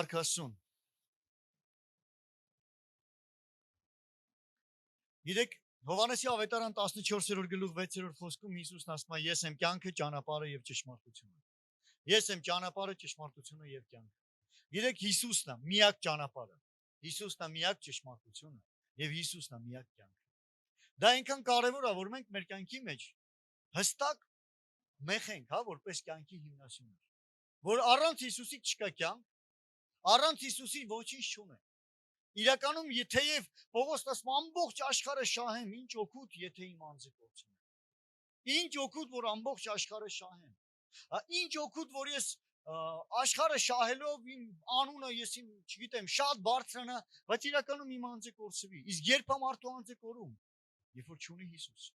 Փառք Աստծուն։ Գիտեք, Հովհաննեսի ավետարան 14-րդ գլուխ 6-րդ խոսքում Հիսուսն ասում է. Ես եմ կյանքը, ճանապարհը եւ ճշմարտությունը։ Ես եմ ճանապարհը, ճշմարտությունը եւ կյանքը։ Գիտեք, Հիսուսն է միակ ճանապարհը, Հիսուսն է միակ ճշմարտությունը եւ Հիսուսն է միակ կյանքը։ Դա այնքան կարեւոր է, որ մենք մեր կյանքի մեջ հստակ մեխենք, հա, որպես կյանքի հիմնասյուներ, որ առանց Հիսուսի չկա կյանք, առանց Հիսուսի ոչինչ չունենք։ Իրականում, թեև Պողոսն ասում ամբողջ աշխարհը շահեմ, ինչ օգուտ, եթե իմ անձը կորցնեմ։ Ինչ օգուտ, որ ամբողջ աշխարհը շահեմ։ Ինչ օգուտ, որ ես աշխարհը շահելով իմ անունը ես իմ, չգիտեմ, շատ բարձրանա, բայց իրականում իմ անձը կորցվի։ Իսկ երբ է մարդու անձը կորում, երբ որ չունի Հիսուս։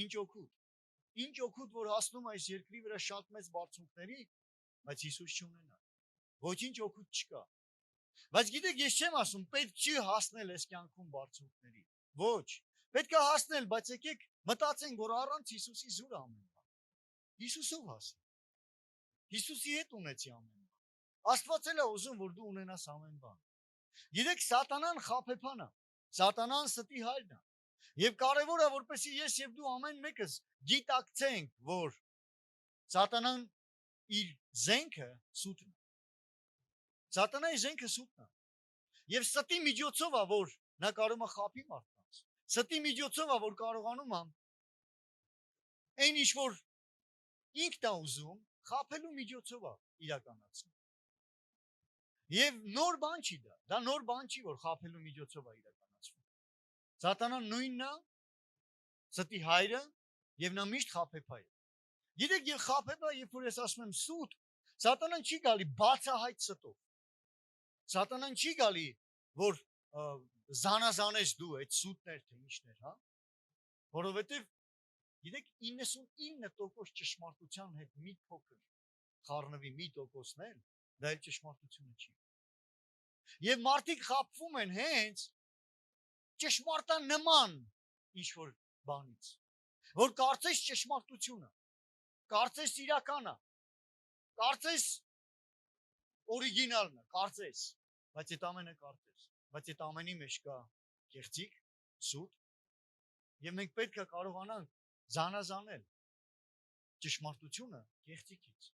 Ինչ օգուտ։ Ինչ օգուտ, որ հասնում այս երկրի վրա շատ մեծ բարձունքների, բայց Հիսուս չունենա։ Ոչինչ օգուտ չկա։ Բայց գիտեք, ես չեմ ասում, պետք չի հասնել այս կյանքում բարձունքների։ Ոչ, պետք է հասնել, բայց եկեք մտածենք, որ առանց Հիսուսի զուր ամեն բան։ Հիսուսով հասի։ Հիսուսի հետ ունեցի ամեն բան։ Աստված էլ է ուզում, որ դու ունենաս ամեն բան։ Գիտեք, սատանան խաբեբան է, սատանան ստի հայրն է։ Եվ կարևոր է, որպեսզի ես եւ դու ամեն մեկս գիտակցենք, որ սատանան իր զենքը սուտն է։ Սատանայի զենքը սուտն է։ Եվ ստի միջոցով է, որ նա կարող է խաբի մարդկանց։ Ստի միջոցով է, որ կարողանում է այն ինչ որ ինքն է ուզում, խաբելու միջոցով է իրականացնում։ Եվ նոր բան չի դա։ Դա նոր բան չի, որ խաբելու միջոցով է իրականացվում։ Սատանան նույնն է, ստի հայրը, եւ նա միշտ խաբեբա է։ Գիտեք, եւ խաբեբա, երբ որ ես ասում եմ սուտ, սատանան չի գալի բացահայտ ստով։ Սատանան չի գալի, որ զանազանես դու այդ սուտներ թե ինչներ, հա? Որովհետև գիտեք 99% ճշմարտության հետ մի փոքր խառնվի մի տոկոսներ, դա էլ ճշմարտությունը չի։ Եվ մարդիկ խաբվում են հենց ճշմարտանման ինչ որ բանից, որ կարծես ճշմարտությունը, կարծես իրականը, կարծես օրիգինալն է, կարծես, բայց այդ ամենը կարծես, բայց այդ ամենի մեջ կա կեղծիք, սուտ, եւ մենք պետք է կարողանանք զանազանել ճշմարտությունը կեղծիքից։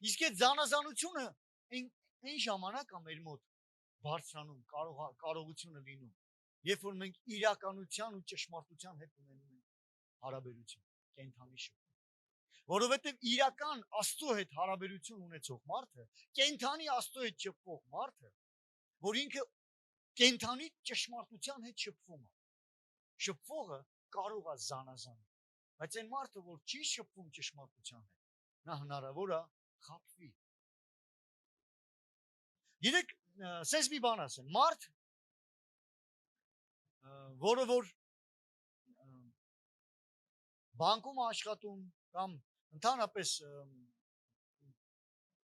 Իսկ այդ զանազանությունը այն ժամանակ է մեր մոտ բարձրանում, կարողությունը լինում, երբ որ մենք իրականության ու ճշմարտության հետ ունենում ենք հարաբերություն, կենդանի շփում։ Որովհետև իրական Աստծո հետ հարաբերություն ունեցող մարդը, կենդանի Աստծո հետ շփվող մարդը, որ ինքը կենդանի ճշմարտության հետ շփվում է։ Շփվողը կարող է զանազանել, բայց այն մարդը, որ չի շփվում ճշմարտության հետ, նա հնարավոր է խաբվի։ Գիտեք, սենց մի բան ասեմ, մարդ, որը որ բանկում աշխատում կամ ընդհանրապես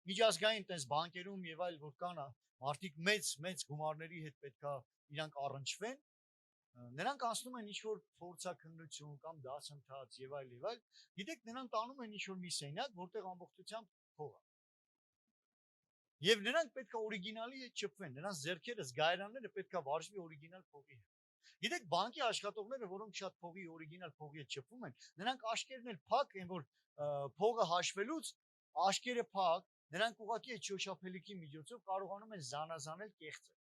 միջազգային տես բանկերում եւ այլ որ կան մարդիկ մեծ գումարների հետ պետքա իրանք առնչվեն, նրանք անցնում են ինչ-որ փորձաքննություն կամ դասընթաց եւ այլ, գիտեք, նրանք տանում են ինչ-որ մի սենյակ, որտեղ ամբողջությամբ փող է։ Եվ նրանք պետքա օրիգինալի հետ շփվեն, նրանց ձեռքերը, զգայարանները պետքա վարժվի օրիգինալ փողի հետ։ Գիտեք, բանկի աշխատողները, որոնք շատ փողի օրիգինալ փողի հետ շփվում են, նրանք աշկերն էլ փակ են, որ փողը հաշվելուց աշկերը փակ, նրանք ուղղակի այդ շոշափելիքի միջոցով կարողանում են զանազանել կեղծը։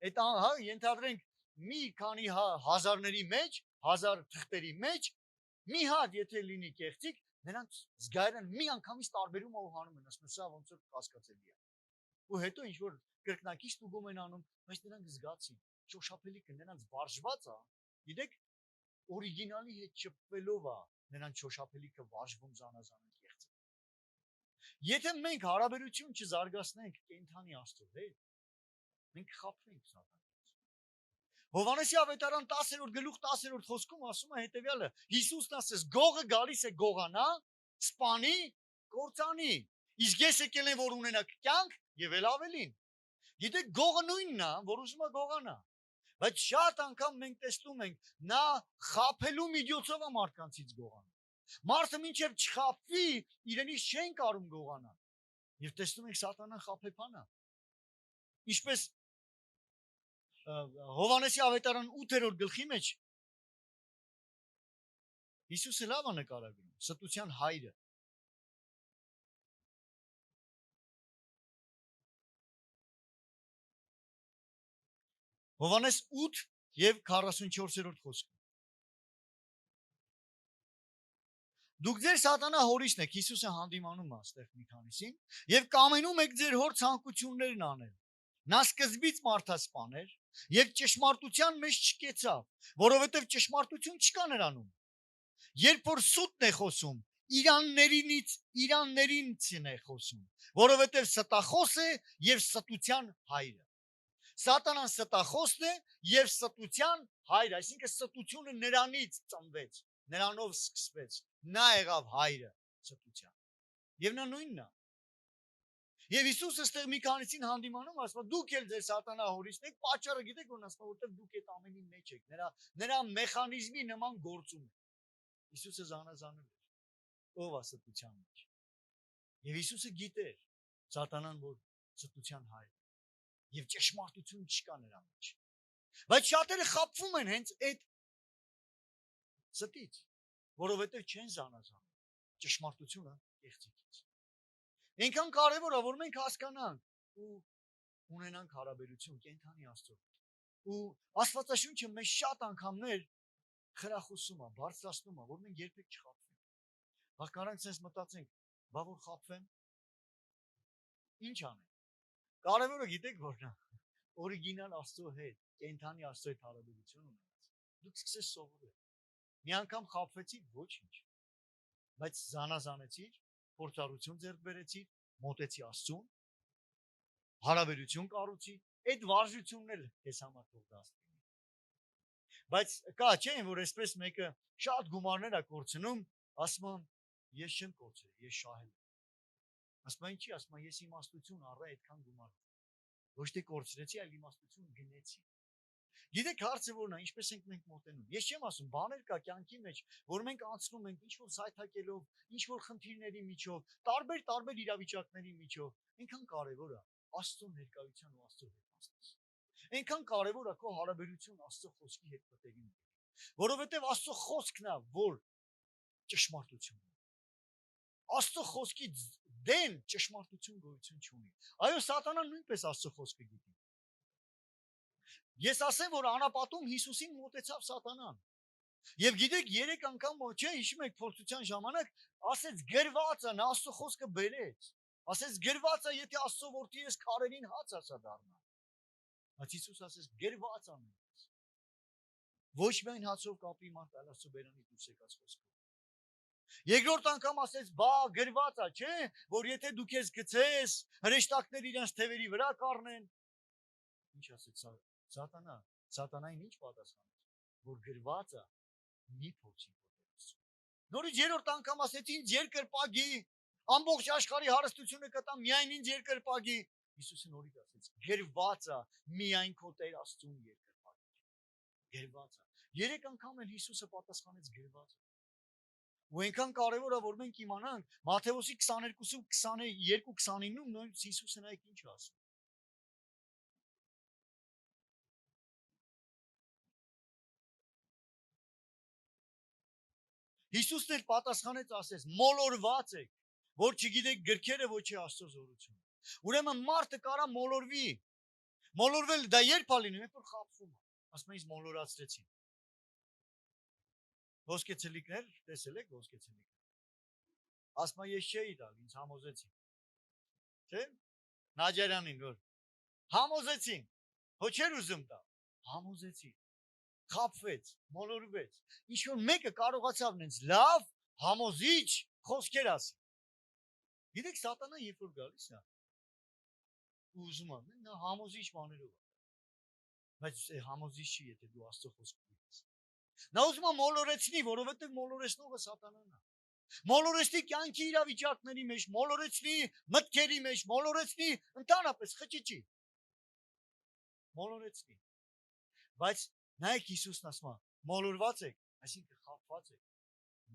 Այդ հա ենթադրենք մի քանի հազարների մեջ, 1000 թղթերի մեջ մի հատ եթե լինի կեղծիկ, նրանք զգայարան մի անգամից տարբերում ու հանում են, ասում են սա ոնց որ կասկածելի է։ Ու հետո ինչ որ կրկնակի ստուգում են անում, բայց նրանք զգացին, շոշափելիքը նրանց վարժված է, գիտեք, օրիգինալի հետ շփվելով է նրանց շոշափելիքը վարժվում զանազանել կեղծը։ Եթե մենք հարաբերություն չզարգացնենք կենդանի Աստծո հետ, մենք խաբվենք սատանայից։ Հովհաննեսի ավետարան 10-րդ գլուխ 10-րդ խոսքում ասում է հետևյալը. Հիսուսն ասես գողը գալիս է գողանա, սպանի, կործանի։ Իսկ ես եկել եմ որ ունենաք կյանք եւ էլ ավելին։ Գիտեք, գողը նույնն է, որ ուզում է գողանա։ Բայց շատ անգամ մենք տեսնում ենք, նա խաբելու միջոցով է մարդկանցից գողանում։ Մարդը մինչև չխաբվի, իրենից չեն կարում գողանալ։ Եվ տեսնում ենք սատանան խաբեբան է, Ինչպես Հովանեսի ավետարան 8-րդ գլխի մեջ Հիսուսը լավ է նկարագրում, ստության հայրը։ Հովանես 8 եւ 44-րդ խոսքը։ Դուք ձեր սատանա հորիցն եք, Հիսուսը հանդիմանում է այստեղ մի քանիսին, եւ կամենում եք ձեր հոր ցանկություններն անել։ Նա սկզբից մարդասպան էր եւ ճշմարտության մեջ չկեցավ, որովհետեւ ճշմարտություն չկա նրանում։ Երբ որ սուտն է խոսում, իրաններինցին է խոսում, որովհետեւ ստախոս է եւ ստության հայրը։ Սատանան ստախոսն է եւ ստության հայրը, այսինքն ստությունը նրանից ծնվեց, նրանով սկսվեց, նա եղավ հայրը ստության։ Եվ նա նույնն է։ Եվ Հիսուսը ստեղ մի քանիսին հանդիմանում ասում, դուք էլ ձեր սատանա հորիցն եք, պատճառը գիտեք ոնց ասում, որովհետեւ դուք այդ ամենի մեջ եք, նրա մեխանիզմի նման գործում եք։ Հիսուսը զանազանել էր, ով է ստության մեջ։ Եվ Հիսուսը գիտեր սատանան, որ ստության հայրը է, եւ ճշմարտություն չկա նրա մեջ։ Բայց շատերը խաբվում են հենց այդ ստից, որովհետեւ չեն զանազանում ճշմարտությունը կեղծիքից։ Այնքան կարևոր է, որ մենք հասկանանք ու ունենանք հարաբերություն կենթանի Աստծո։ Ու Աստվածաշունչը մեզ շատ անգամներ խրախուսում է, բարձրացնում է, որ մենք երբեք չխաբվենք։ Հակառակ sense մտածենք, բա որ խաբվեմ, ինչ անեմ։ Կարևորը գիտեք որն է, օրիգինալ Աստծո հետ, կենթանի Աստծո հետ հարաբերություն ունենալ։ Դուք սկսես սովորել։ Մի անգամ խաբվեցիք, ոչինչ։ Բայց զանազանեցիք, փորձառություն ձեռք բերեցիք, մոտեցի Աստծուն, հարաբերություն կառուցի, այդ վարժությունն էլ ես համար թող դասվի։ Բայց կա չէ, որ այսպես մեկը շատ գումարներ է կորցնում, ասում ես չեմ կորցրել, ես շահել եմ։ Ասում ինչի, ասում ես իմաստություն առա այդքան գումար։ Ոչ թե կորցրեցի, այլ իմաստություն գնեցի։ Գիտեք հարցը որն է, ինչպես ենք մենք մոտենում։ Ես չեմ ասում, բաներ կա կյանքի մեջ, որ մենք անցնում ենք ինչ-որ սայթակելով, ինչ-որ խնդիրների միջով, տարբեր իրավիճակների միջով։ Այնքան կարևոր է Աստծո ներկայության ու Աստծո հետ մասնաս։ Այնքան կարևոր է քո հարաբերություն Աստծո խոսքի հետ պետք։ Որովհետև Աստծո խոսքն է, որ ճշմարտությունն է։ Աստծո խոսքի դեն ճշմարտություն գոյություն չունի։ Այո, սատանան նույնպես Աստծո խոսքը գիտի։ Ես ասեմ, որ անապատում Հիսուսին մոտեցավ սատանան։ Եվ գիտեք, 3 անգամ չէ, հիշում եք փորձության ժամանակ, ասեց գրված է, նա Աստծո խոսքը բերեց։ Ասեց գրված է, եթե Աստծո որդի ես քարերին հաց ասա դառնա։ Բայց Հիսուս ասեց գրված է։ Ոչ միայն հացով կապի մարդ, այլ Աստծո բերանից դուրս եկած խոսքով։ Երկրորդ անգամ ասեց, բա գրված է, չէ, որ եթե դու քեզ գցես, հրեշտակներ իրենց թևերի վրա կառնեն։ Ինչ ասեց Սատանային ինչ պատասխանեց, որ գրված է, մի փորձի փոխելուց։ Նորից երրորդ անգամ ասեց, ինձ երկրպագի, ամբողջ աշխարհի հարստությունը կտամ, միայն ինձ երկրպագի։ Հիսուսը նորից ասեց, գրված է, միայն քո Տեր Աստծուն երկրպագի։ Գրված է։ 3 անգամ էլ Հիսուսը պատասխանեց գրված է։ Ու այնքան կարևոր է, որ մենք իմանանք Մատթեոսի 22-29-ում նույնիսկ Հիսուսը նայեք ինչ ասում։ Հիսուսն էլ պատասխանեց ասեց. մոլորված եք, որ չգիտեք գրքերը ոչ է Աստծո զորությունը։ Ուրեմն մարդը կարա մոլորվի։ Մոլորվել դա երբ է լինում, երբ որ խաբվում է։ Ասում ինձ մոլորացրեցին։ Ոսկե ցլիկներ, տեսել եք ոսկե ցլիկներ։ Ասում ես չէի տալ, ինձ համոզեցին։ Չէ՞։ Նաջարյանին որ համոզեցին։ Ոչ էր ուզում տալ։ Համոզեցին։ Խաբվեց, մոլորվեց։ Ինչ որ մեկը կարողացավ նենց լավ, համոզիչ խոսքեր ասել։ Գիտեք, սատանան երբ որ գալիս է, ուզում է, նա համոզիչ բաներով է։ Բայց համոզիչ չի, եթե դու Աստծո խոսքը գիտես։ Նա ուզում է մոլորեցնի, որովհետև մոլորեցնողը սատանան է։ Մոլորեցնի կյանքի իրավիճակների մեջ, մոլորեցնի մտքերի մեջ, մոլորեցնի ընդհանրապես խճճի։ Մոլորեցնի։ Բայց նայեք Հիսուսն ասում է, մոլորված եք, այսինքն խաբված եք։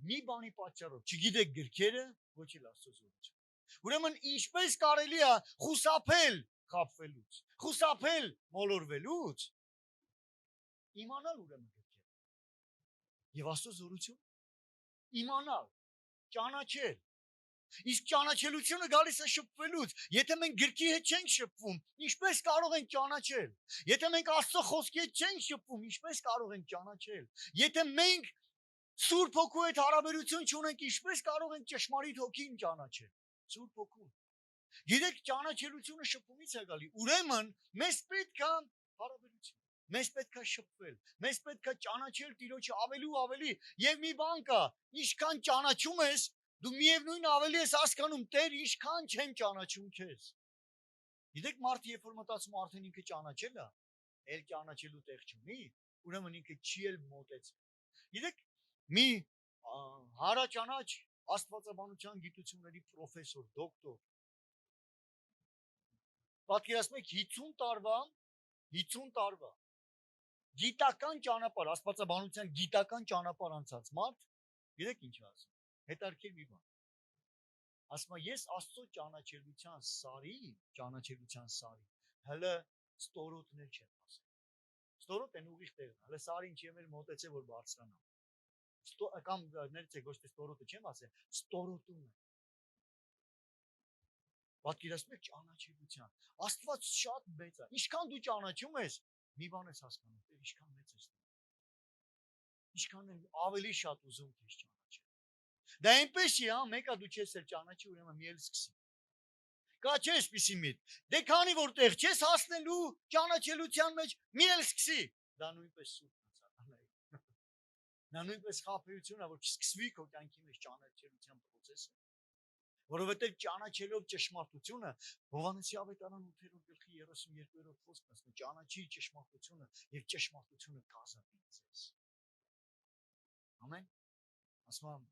Մի բանի պատճառով, չգիտեք գրքերը, ոչ էլ Աստծո զորությունը։ Ուրեմն ինչպես կարելի է խուսափել խաբվելուց, խուսափել մոլորվելուց, իմանալ ուրեմն պետք է։ Եվ Աստծո զորություն իմանալ, ճանաչել։ Իսկ ճանաչելությունը գալիս է շփվելուց։ Եթե մենք գրքի հետ չենք շփվում, ինչպես կարող ենք ճանաչել։ Եթե մենք Աստծո խոսքի հետ չենք շփվում, ինչպես կարող ենք ճանաչել։ Եթե մենք Սուրբ Հոգու հետ հարաբերություն չունենք, ինչպես կարող ենք ճշմարիտ հոգին ճանաչել։ Սուրբ Հոգուն։ Գիտեք, ճանաչելությունը շփումից է գալի։ Ուրեմն մեզ պետք է հարաբերություն։ Մեզ պետք է շփվել։ Մեզ պետք է ճանաչել Տիրոջը ավելի ու ավելի։ Եվ մի բան կա, ինչքան ճանաչում ես, դու միևնույն ավելի ես հասկանում, Տեր, ինչքան չեմ ճանաչում քեզ։ Գիտեք, մարդը երբ որ մտածում արդեն ինքը ճանաչել է, էլ ճանաչելու տեղ չունի, ուրեմն ինքը չի էլ մոտեցել։ Գիտեք, մի հարաճանաչ աստվածաբանության գիտությունների պրոֆեսոր, դոկտոր, պատկերացնում եք 50 տարվա գիտական ճանապարհ, աստվածաբանության գիտական ճանապարհ անցած մարդ, գիտեք ինչ ասում, հետարքեր մի բան։ Ասում է, ես Աստծո ճանաչելության սարի, հələ ստորոտներ չեմ ասել։ Ստորոտ են ուղիղ տեղն, հələ սարին չեմ էլ մոտեցել, որ բարձրանամ։ Կամ ներեցեք, ոչ թե ստորոտը չեմ ասել, ստորոտում է։ Պատկերացնում եք ճանաչելության։ Աստված շատ մեծ է։ Ինչքան դու ճանաչում ես, մի բան ես հասկանում, Տեր, ինչքան մեծ ես։ Ինչքան ավելի շատ ուզում քեզ ճանաչել։ Դա այնպես չի, հա, մեկը դու չես էլ ճանաչի, ուրեմն մի էլ սկսի։ Կա չէ այսպիսի միտ։ Դե քանի որ տեղ չես հասնելու ճանաչելության մեջ, մի էլ սկսի։ Դա նույնպես սուրբ է։ Նա նույնպես խաբեություն է, որ չսկսվի քո կյանքի մեջ ճանաչելության process-ը։ Որովհետև ճանաչելով ճշմարտությունը, Հովհաննեսի ավետարան 8-րդ գլխի 32-րդ խոսքն ասում է, ճանաչի ճշմարտությունը եւ ճշմարտությունը կազատի ձեզ։ Ամեն։ Ասում եմ,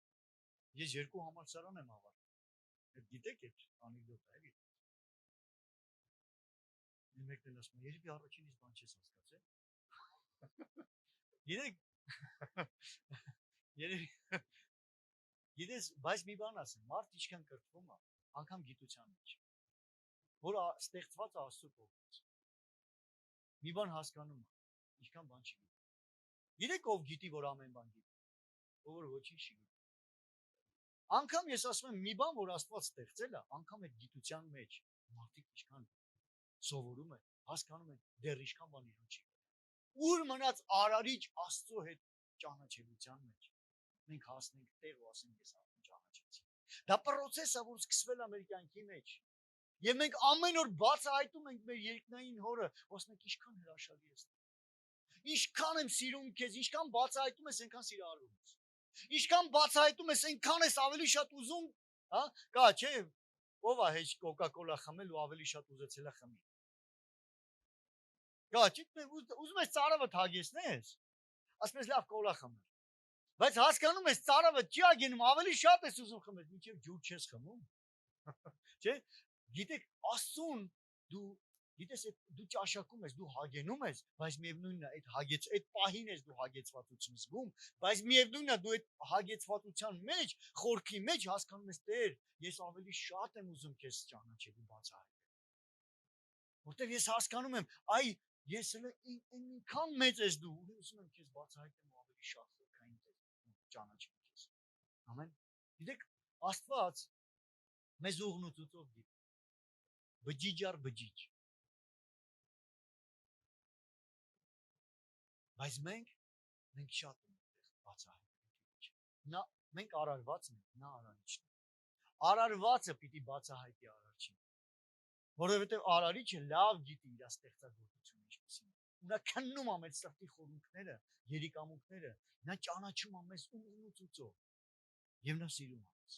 ես 2 համալսարան եմ ավարտել։ Գիտեք այդ անեկդոտը, էլի։ Մեկն էլ ասում է, երբ առաջինից բան չես հասկացել։ Գիտեք, Գիտես, բայց մի բան ասեմ, մարդ ինչքան կրթվում է, անգամ գիտության մեջ, որ ստեղծված է Աստծո կողմից։ Մի բան հասկանում է, ինչքան բան չի գիտի։ Գիտեք ով գիտի, որ ամեն բան գիտի, ով որ ոչինչ չի գիտի։ Անգամ ես ասում եմ, մի բան, որ Աստված ստեղծել է, անգամ այդ գիտության մեջ մարդիկ ինչքան սովորում են, հասկանում են, դեռ ինչքան բան իրոք չի գիտի։ Ուր մնաց արարիչ Աստծո հետ ճանաչելության մեջ։ Մենք հասնենք տեղ ու ասենք ես արդեն ճանաչեցի։ Դա process է, որ սկսվել է մեր կյանքի մեջ։ Եվ մենք ամեն օր բացահայտում ենք մեր երկնային հորը, ասում ենք ինչքան հրաշալի ես։ Ինչքան եմ սիրում քեզ, ինչքան բացահայտում ես, այնքան սիրահարվում ես։ Ինչքան բացահայտում ես, այնքան ես ավելի շատ ուզում, հա? Կա, չէ՞, ով է հեչ Coca-Cola խմել ու ավելի շատ ուզեցել է խմի։ Կա, չէ՞, ուզում ես ծարավը թագեցնես, ասում ես լավ կոլա խմել։ Բայց հասկանում ես ծարավը չի ագենում, ավելի շատ ես ուզում խմել, մինչև ջուր չես խմում։ Չէ՞։ Գիտեք, Աստծուն դու գիտես դու ճաշակում ես, դու հագենում ես, բայց միևնույնն է այդ պահին ես դու հագեցվածություն զգում, բայց միևնույնն է դու այդ հագեցվածության մեջ, խորքի մեջ հասկանում ես Տեր, ես ավելի շատ եմ ուզում քեզ ճանաչել ու բացահայտել։ Որտեվ ես հասկանում եմ, այ ես հենց այնքան մեծ ես դու, ուզում եմ քեզ բացահայտեմ ու ավելի շատ ճանաչեմ քեզ։ Ամեն։ Գիտեք, Աստված մեզ ուղնուցուցով գիտի։ Բջիջար բջիջ։ Բայց մենք շատ ենք բացահայտել։ Մենք արարված ենք, նա արարիչն է։ Արարվածը պիտի բացահայտի արարչին։ Որովհետև արարիչը լավ գիտի իր ստեղծագործությունը ինչպեսին է։ Նա քննում է մեր սրտի խորհուրդները, երիկամուկները, նա ճանաչում է մեզ ուղնուցուցով եւ նա սիրում է մեզ։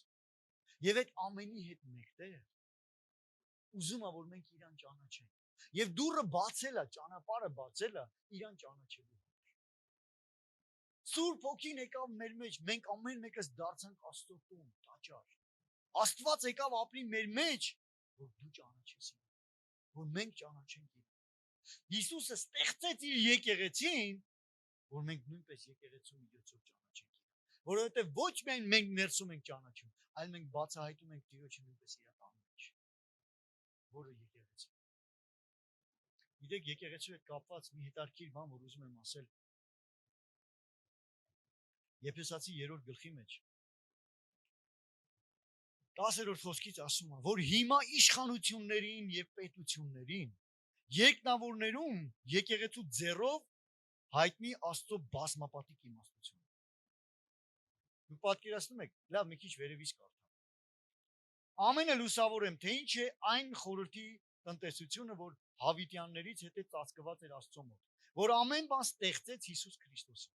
Եվ այդ ամենի հետ մեկտեղ ուզում է, որ մենք իրան ճանաչենք։ Եվ դուռը բացել է, ճանապարհը բացել է իրան ճանաչելու։ Սուրբ Հոգին եկավ մեր մեջ, մենք ամեն մեկս դարձանք Աստծո տուն, տաճար։ Աստված եկավ ապրի մեր մեջ, որ դու ճանաչես իրան, որ մենք ճանաչենք իրան։ Հիսուսը ստեղծեց իր եկեղեցին, որ մենք նույնպես եկեղեցու միջոցով ճանաչենք իրան։ Որովհետև ոչ միայն մենք ներսում ենք ճանաչում, այլ մենք բացահայտում ենք Տիրոջը նույնպես իր տան մեջ, որը եկեղեցին։ Գիտեք, եկեղեցու հետ կապված մի հետաքրքիր բան, որ ուզում եմ ասել։ Եփեսացի 3-րդ գլխի մեջ 10-րդ խոսքից ասում է, որ հիմա իշխանություններին եւ պետություններին երկնավորներում եկեղեցու ձեռով հայտնի Աստծո բազմապատիկ իմաստությունը։ Դուք պատկերացնում եք, լավ մի քիչ վերևից կարդամ։ Ամենը լուսավոր եմ, թե ինչ է այն խորհրդի տնտեսությունը, որ հավիտյաններից հետո ծածկված էր Աստծո մոտ, որ ամեն բան ստեղծեց Հիսուս Քրիստոսին։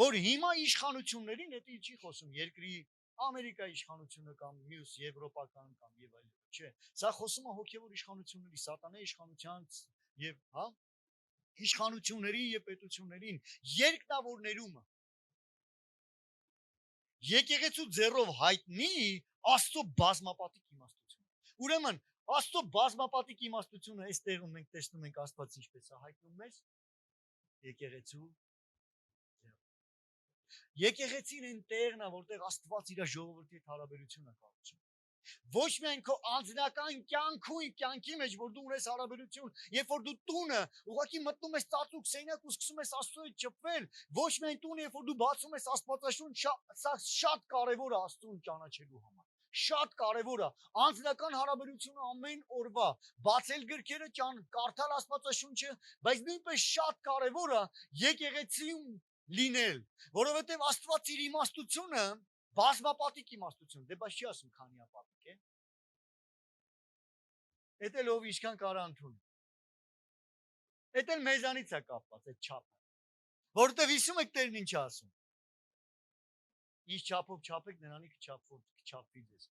Որ հիմա իշխանություններին հետո չի խոսում երկրի Ամերիկայի իշխանությունը կամ մյուս եվրոպական կամ եւ այլն, չէ։ Սա խոսում է հոգեվոր իշխանությունների, սատանայի իշխանության եւ իշխանությունների եւ պետություններին երկնավորներում եկեղեցու ձեռով հայտնի Աստծո բազմապատիկ իմաստությունը։ Ուրեմն Աստծո բազմապատիկ իմաստությունը այստեղ մենք տեսնում ենք Աստված ինչպես է հայտնում մեզ եկեղեցու Եկեղեցին այն տեղն է, որտեղ Աստված իր ժողովրդի հետ հարաբերություն է կառուցում։ Ոչ միայն քո անձնական կյանքի մեջ, որ դու ունես հարաբերություն, երբ որ դու տունը ուղղակի մտնում ես ծածուկ սենյակ ու սկսում ես Աստծո հետ ճպվել, ոչ միայն տունը, երբ որ դու բացում ես Աստվածաշունչ, սա շատ կարևոր է Աստծուն ճանաչելու համար։ Շատ կարևոր է անձնական հարաբերությունը ամեն օրվա, բացել գրքերը, կարդալ Աստվածաշունչը, բայց նույնպես շատ կարևոր է եկեղեցիում լինել, որովհետև Աստված իր իմաստությունը բազմապատիկ իմաստություն, դե բայց չի ասում քանի ապատիկ է։ Էդ էլ ով ինչքան կարա ընդունի։ Էդ էլ մեզանից է կապված այդ չափը։ Որովհետև հիշում եք Տերն ինչ է ասում։ Ինչ չափով չափեք, նրանի կչափվի ձեզ։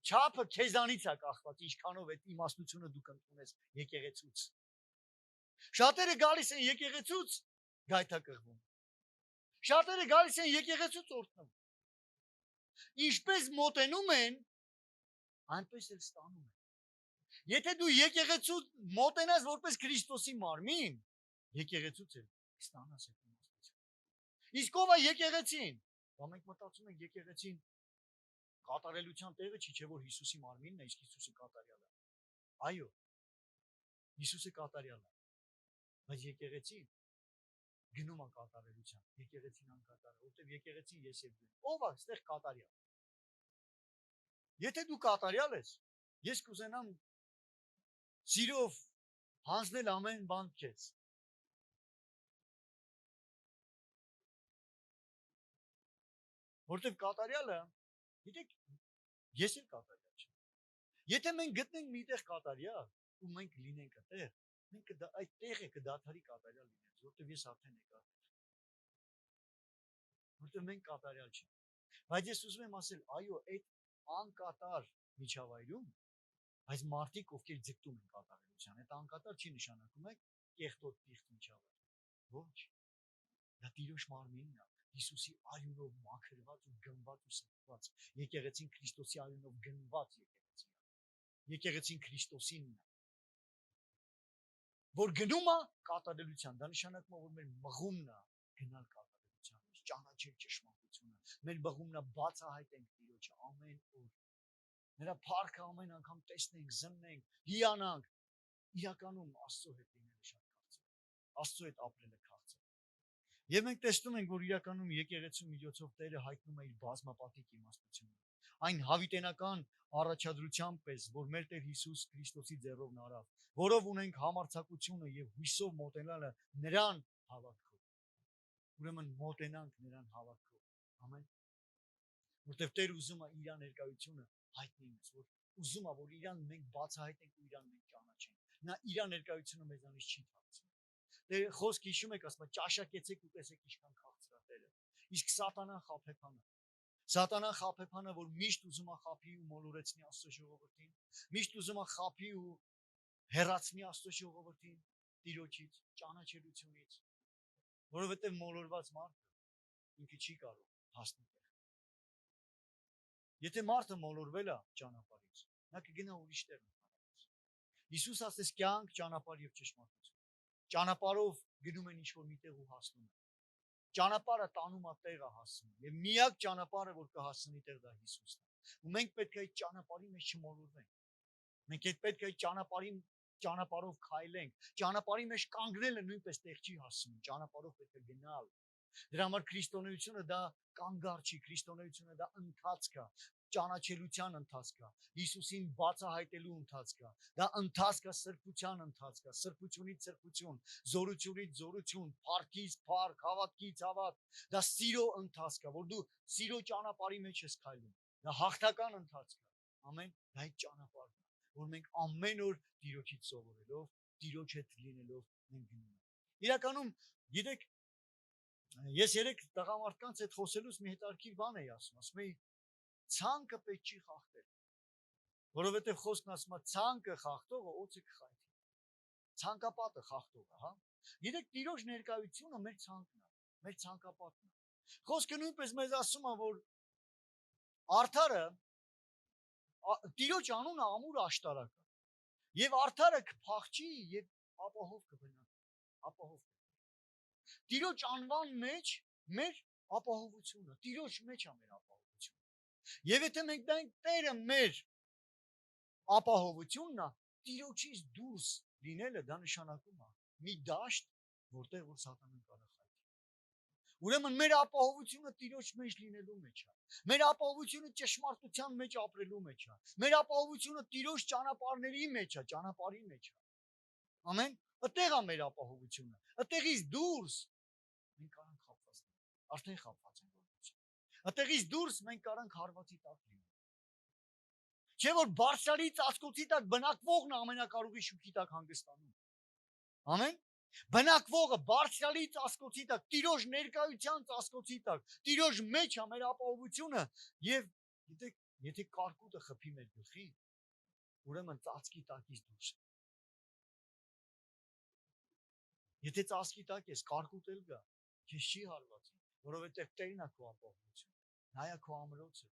Չափը քեզանից է կախված, ինչքանով այդ իմաստությունը դուք ընդունես եկեղեցուց։ Շատերը գալիս են եկեղեցուց գայթակղվում։ Շատերը գալիս են եկեղեցուց օրհնում։ Ինչպես մոտենում են, այնպես էլ ստանում են։ Եթե դու եկեղեցու մոտենաս որպես Քրիստոսի մարմին, եկեղեցուց էլ ստանաս այդ իմաստությունը։ Իսկ ով է եկեղեցին։ Բա մենք մտածում ենք եկեղեցին կատարելության տեղը չի, չէ՞ որ Հիսուսի մարմինն է, իսկ Հիսուսը կատարյալ է։ Այո։ Հիսուսը կատարյալ է։ Բայց եկեղեցին գնում է կատարելության, եկեղեցին անկատար է, որտեղ եկեղեցին ես եւ դու։ Ով է այստեղ կատարյալ։ Եթե դու կատարյալ ես, ես կուզենամ սիրով հանձնել ամեն բան քեզ։ Որտեղ կատարյալը, գիտեք, ես էլ կատարյալ չեմ։ Եթե մենք գտնենք մի տեղ կատարյալ, ու մենք լինենք այդտեղ, մենք այդ տեղը կդադարի կատարյալ լինել, որտեղ ես արդեն եկա։ Որտեղ մենք կատարյալ չենք։ Բայց ես ուզում եմ ասել, այո, այդ անկատար միջավայրում, այս մարդիկ, ովքեր ձգտում են կատարելության, այդ անկատար չի նշանակում է կեղտոտ պիղծ միջավայր։ Ոչ։ Դա Տիրոջ մարմինն է, Հիսուսի արյունով մաքրված ու գնված ու սրբված, եկեղեցին Քրիստոսի արյունով գնված եկեղեցին է։ Եկեղեցին Քրիստոսինն է։ Որ գնում է կատարելության, դա նշանակում է, որ մեր մղումն է գնալ կատարելության, ճանաչել ճշմարտությունը։ Մեր մղումն է բացահայտենք Տիրոջը ամեն օր։ Նրա փառքը ամեն անգամ տեսնենք, զննենք, հիանանք, իրականում Աստծո հետ լինելը շատ քաղցր է։ Աստծո հետ ապրելը քաղցր է։ Եվ մենք տեսնում ենք, որ իրականում եկեղեցու միջոցով Տերը հայտնում է իր բազմապատիկ իմաստությունը։ Այն հավիտենական առաջադրությամբ պես, որ մեր Տեր Հիսուս Քրիստոսի ձեռով նարավ, որով ունենք համարձակությունը եւ հույսով մոտենալը նրան հավատքով։ Ուրեմն մոտենանք նրան հավատքով։ Ամեն։ Որտեւ Տեր ուզում է իր ներկայությունը հայտնի մեզ, որ ուզում է, որ իրան մենք բացահայտենք ու իրան մենք ճանաչենք։ Նա իր ներկայությունը մեզանից չի թաքցնում։ Դե խոսք հիշում եք, ասում է, ճաշակեցեք ու տեսեք ինչքան քաղցր է Տերը։ Իսկ սատանան խաբեբանը։ Սատանան խաբեբանը, որ միշտ ուզում է խաբի ու մոլորեցնի Աստծո ժողովրդին, միշտ ուզում է խաբի ու հեռացնի Աստծո ժողովրդին Տիրոջից, ճանաչելությունից, որովհետև մոլորված մարդը ինքը չի կարող հասնել։ Եթե մարդը մոլորվել է ճանապարհից, նա կգնա ուրիշ տեղ ընդհանրապես։ Հիսուս ասեց կյանք, ճանապարհ եւ ճշմարտություն։ Ճանապարհով գնում են ինչ-որ մի տեղ ու հասնում են։ Ճանապարհը տանում է տեղը հասնում։ Եվ միակ ճանապարհը, որ կհասնի տեղ, դա Հիսուսն է։ Ու մենք պետք է այդ ճանապարհի մեջ չմոլորվենք։ Մենք պետք է այդ ճանապարհին ճանապարհով քայլենք, ճանապարհի մեջ կանգնելը նույնպես տեղ չի հասնում, ճանապարհով պետք է գնալ։ Դրա համար քրիստոնեությունը դա կանգառ չի, քրիստոնեությունը դա ընթացք է, ճանաչելության ընթացք է, Հիսուսին բացահայտելու ընթացք է, դա ընթացք է սրբության ընթացք է, սրբությունից սրբություն, զորությունից զորություն, փառքից փառք, հավատքից հավատ, դա սիրո ընթացք է, որ դու սիրո ճանապարհի մեջ ես քայլում, դա հաղթական ընթացք է, ամեն, դա այդ ճանապարհն է, որ մենք ամեն օր Տիրոջից սովորելով, Տիրոջ հետ լինելով մենք գնում ենք։ Իրականում, գիտեք, ես երեք տղամարդկանց հետ խոսելուց մի հետարքիր բան էի ասում էի, ցանկը պետք չի խախտել, որովհետև խոսքն ասում է ցանկը խախտողը օձը կխայթի, ցանկապատը խախտողը, հա։ Գիտեք, Տիրոջ ներկայությունը մեր ցանկն է, մեր ցանկապատն է։ Խոսքը նույնպես մեզ ասում է, որ արդարը Տիրոջ անունը ամուր աշտարակ է, եւ արդարը կփախչի եւ ապահով կմնա, ապահով։ Տիրոջ անվան մեջ մեր ապահովությունը, Տիրոջ մեջ է մեր ապահովությունը։ Եվ եթե մենք դենք Տերը մեր ապահովությունն է, Տիրոջից դուրս լինելը դա նշանակում է մի դաշտ, որտեղ որ սատանան կարող խայթի։ Ուրեմն մեր ապահովությունը Տիրոջ մեջ լինելու մեջ է։ Մեր ապահովությունը ճշմարտության մեջ ապրելու մեջ է։ Մեր ապահովությունը Տիրոջ ճանապարհների մեջ է, ճանապարհի մեջ է։ Ամեն, այդտեղ է մեր ապահովությունը։ Այդտեղից դուրս մենք կարանք խապված լինենք։ Արդեն խապված ենք որպես։ Այդտեղից դուրս մենք կարանք հարվածի տակ լինենք։ Չէ՞ որ բարձրալի ծածկոցի տակ բնակվողն ամենակարողի շուքի տակ հանգստանում։ Ամեն։ Բնակվողը բարձրալի ծածկոցի տակ, Տիրոջ ներկայության ծածկոցի տակ, Տիրոջ մեջ է մեր ապահովությունը եւ գիտեք, եթե կարկուտը խփի մեր գլխի, ուրեմն ծածկի տակից դուրս։ Եթե ծածկի տակ ես, կարկուտ էլ գա, քեզ չի հարվածի, որովհետեւ Տերն է քո ապահովությունը, նա է քո ամրոցը։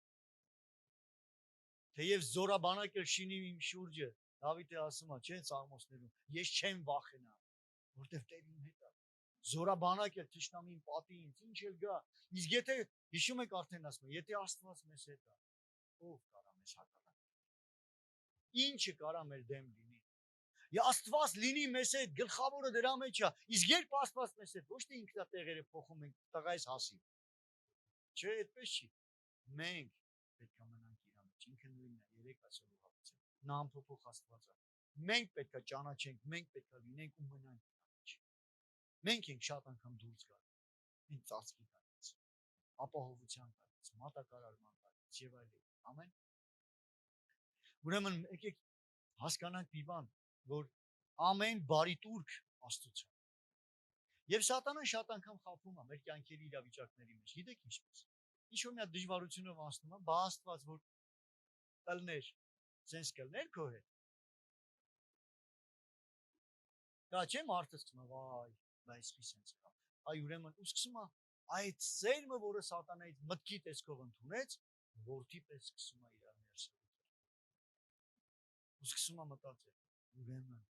Թեև զորաբանակ էլ շինի իմ շուրջը, Դավիթը ասում է, չէ՞, Սաղմոսներում, ես չեմ վախենա, որտեվ Տեր իմ հետ է։ Զորաբանակ էլ թշնամին պատի ինձ, ինչ էլ գա։ Իսկ եթե հիշում եք արդեն ասում, եթե Աստված մեզ հետ է, ով կարա մեզ հակառակել։ Ինչը կարա մեր դեմ լինի։ Աստված լինի մեզ հետ, գլխավորը դրա մեջ է։ Իսկ երբ Աստված մեզ հետ, ոչ թե ինքնատեղերը փոխում ենք, տղայիս հասի։ Չէ, այդպես չի։ Մենք պետք է մնանք իր մեջ, ինքը նույնն է, երեք այսօր ուղղակցել։ Նա ամփոփող Աստված է։ Մենք պետք է ճանաչենք, մենք պետք է լինենք ու մնանք իր մեջ։ Մենք ենք շատ անգամ դուրս գալ։ Մենք ծածկի տալիս, ապահովության տալիս, մատակարարման տալիս եւ այլն։ Ամեն։ Ուրեմն եկեք հասկանանք մի բան, որ ամեն բարի տուրք Աստծո։ Եվ սատանան շատ անգամ խափում է մեր կյանքերի իրավիճակների մեջ։ Գիտեք ինչպես։ Ինչ որ մի հատ դժվարությունով անցնում է, բա Աստված որ տալներ, sense կլներ քո հետ։ Դա չէ մարդը սկսում է, վայ, բայց մի sense կա։ Այ ուրեմն ու սկսում է այդ սերմը, որը սատանայից մտքի տեսքով ընդունեց, որդի պես սկսում է իրար ներսել։ Ու սկսում է մտածել, ուրեմն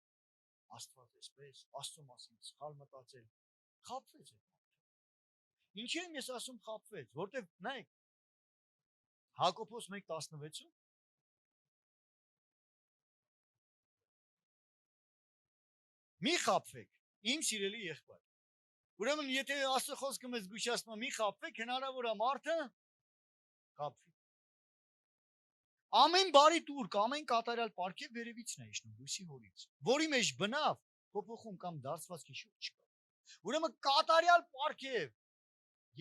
Աստված էսպես, Աստծո մասին սխալ մտածել, խափվեց այդ մարդը։ Ինչի՞ եմ ես ասում խափվեց, որտեվ նայեք Հակոբոս 1:16 մի խափվեք, իմ սիրելի եղբայր։ Ուրեմն եթե Աստծո խոսքը մեզ զգուշացնում է մի խափվեք, հնարավոր է մարդը խափվի։ Ամեն բարի տուրք, ամեն կատարյալ պարգև վերևիցն է իջնում լույսի հորից, որի մեջ բնավ, փոփոխում կամ դարձվածքի շուտ չկա։ Ուրեմն կատարյալ պարգև